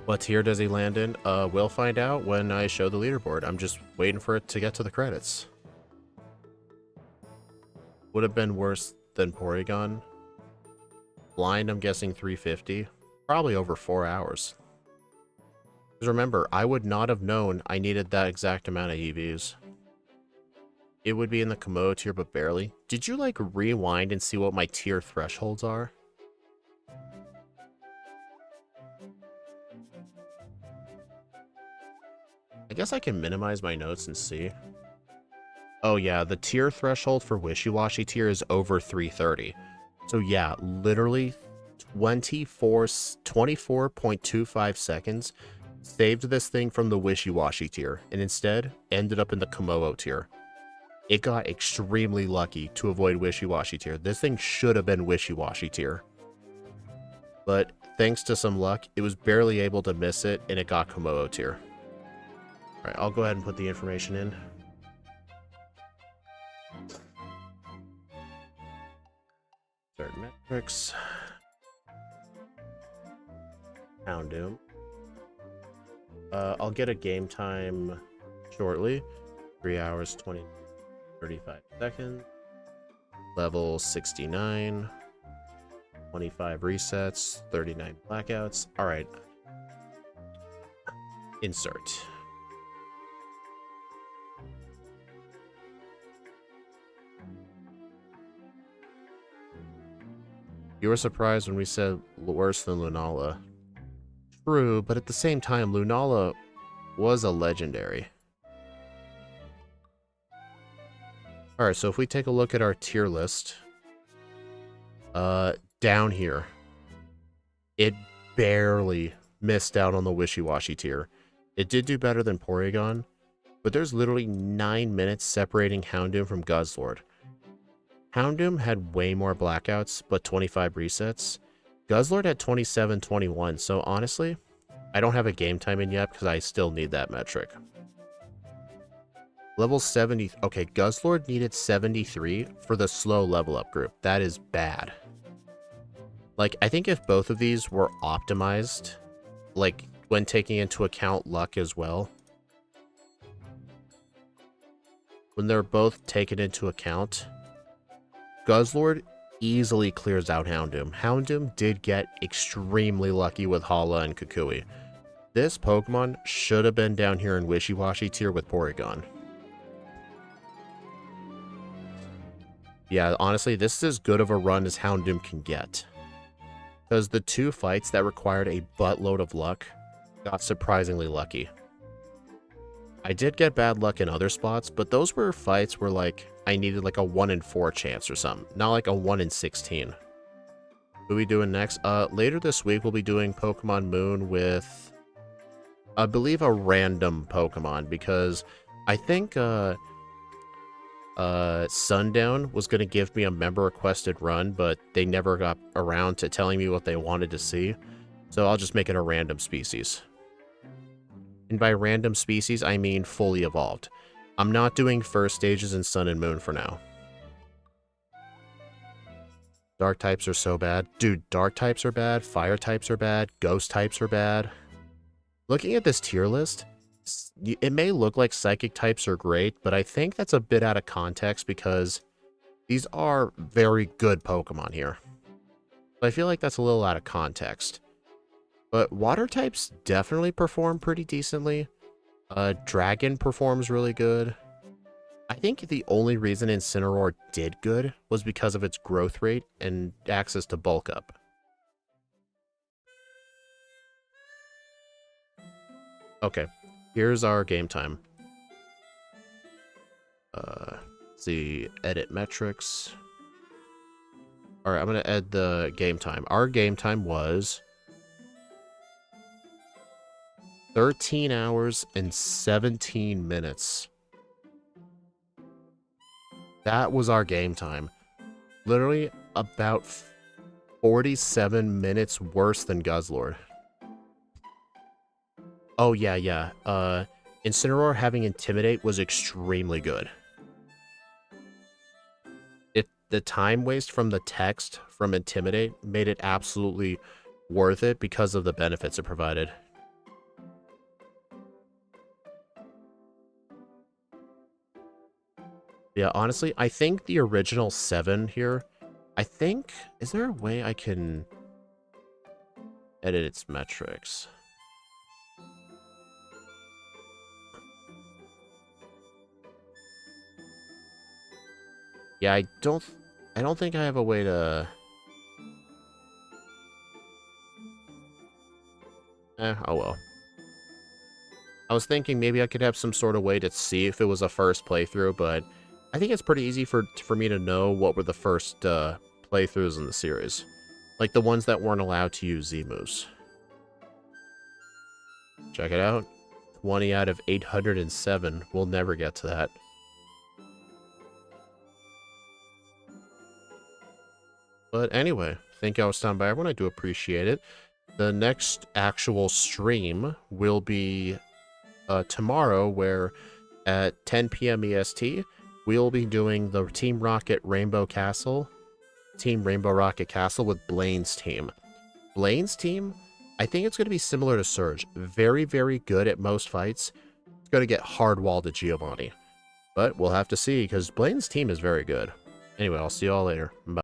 What tier does he land in? We'll find out when I show the leaderboard. I'm just waiting for it to get to the credits. Would have been worse than Porygon. Blind, I'm guessing 350. Probably over 4 hours. Because remember, I would not have known I needed that exact amount of EVs. It would be in the Komodo tier, but barely. Did you, like, rewind and see what my tier thresholds are? I guess I can minimize my notes and see. Oh yeah, the tier threshold for Wishy-Washy tier is over 330. So yeah, literally 24.25 seconds saved this thing from the Wishy-Washy tier, and instead ended up in the Komodo tier. It got extremely lucky to avoid Wishy-Washy tier. This thing should have been Wishy-Washy tier. But thanks to some luck, it was barely able to miss it, and it got Komodo tier. Alright, I'll go ahead and put the information in. Start metrics. Houndoom. I'll get a game time shortly. 3 hours, 35 seconds. Level 69. 25 resets, 39 blackouts. All right. Insert. You were surprised when we said worse than Lunala. True, but at the same time, Lunala was a legendary. Alright, so if we take a look at our tier list, down here, it barely missed out on the wishy-washy tier. It did do better than Porygon, but there's literally 9 minutes separating Houndoom from Guzzlord. Houndoom had way more blackouts, but 25 resets. Guzzlord had 27, 21, so honestly, I don't have a game time in yet because I still need that metric. Level 70, okay, Guzzlord needed 73 for the slow level up group. That is bad. Like, I think if both of these were optimized, like, when taking into account luck as well, when they're both taken into account, Guzzlord easily clears out Houndoom. Houndoom did get extremely lucky with Hala and Kukui. This Pokemon should have been down here in Wishy-Washy tier with Porygon. Yeah, honestly, this is as good of a run as Houndoom can get. Because the two fights that required a buttload of luck got surprisingly lucky. I did get bad luck in other spots, but those were fights where, like, I needed like a 1 in 4 chance or something, not like a 1 in 16. What are we doing next? Later this week, we'll be doing Pokemon Moon with, I believe, a random Pokemon, because I think, Sundown was going to give me a member requested run, but they never got around to telling me what they wanted to see, so I'll just make it a random species. And by random species, I mean fully evolved. I'm not doing first stages in Sun and Moon for now. Dark types are so bad. Dude, dark types are bad, fire types are bad, ghost types are bad. Looking at this tier list, it may look like psychic types are great, but I think that's a bit out of context because these are very good Pokemon here. But I feel like that's a little out of context. But water types definitely perform pretty decently. Dragon performs really good. I think the only reason Incineroar did good was because of its growth rate and access to bulk up. Okay, here's our game time. Let's see, edit metrics. Alright, I'm going to add the game time. Our game time was 13 hours and 17 minutes. That was our game time. Literally about 47 minutes worse than Guzzlord. Oh, yeah. Incineroar having Intimidate was extremely good. The time waste from the text from Intimidate made it absolutely worth it because of the benefits it provided. Yeah, honestly, I think the original 7 here, is there a way I can edit its metrics? Yeah, I don't think I have a way to... oh well. I was thinking maybe I could have some sort of way to see if it was a first playthrough, but I think it's pretty easy for me to know what were the first playthroughs in the series. Like the ones that weren't allowed to use Z-moves. Check it out. 20 out of 807. We'll never get to that. But anyway, thank you all for stopping by, everyone. I do appreciate it. The next actual stream will be tomorrow, where at 10 p.m. EST, we'll be doing the Team Rainbow Rocket Castle with Blaine's team. Blaine's team, I think it's going to be similar to Surge. Very, very good at most fights. It's going to get hard-walled at Giovanni. But we'll have to see, because Blaine's team is very good. Anyway, I'll see you all later. Bye.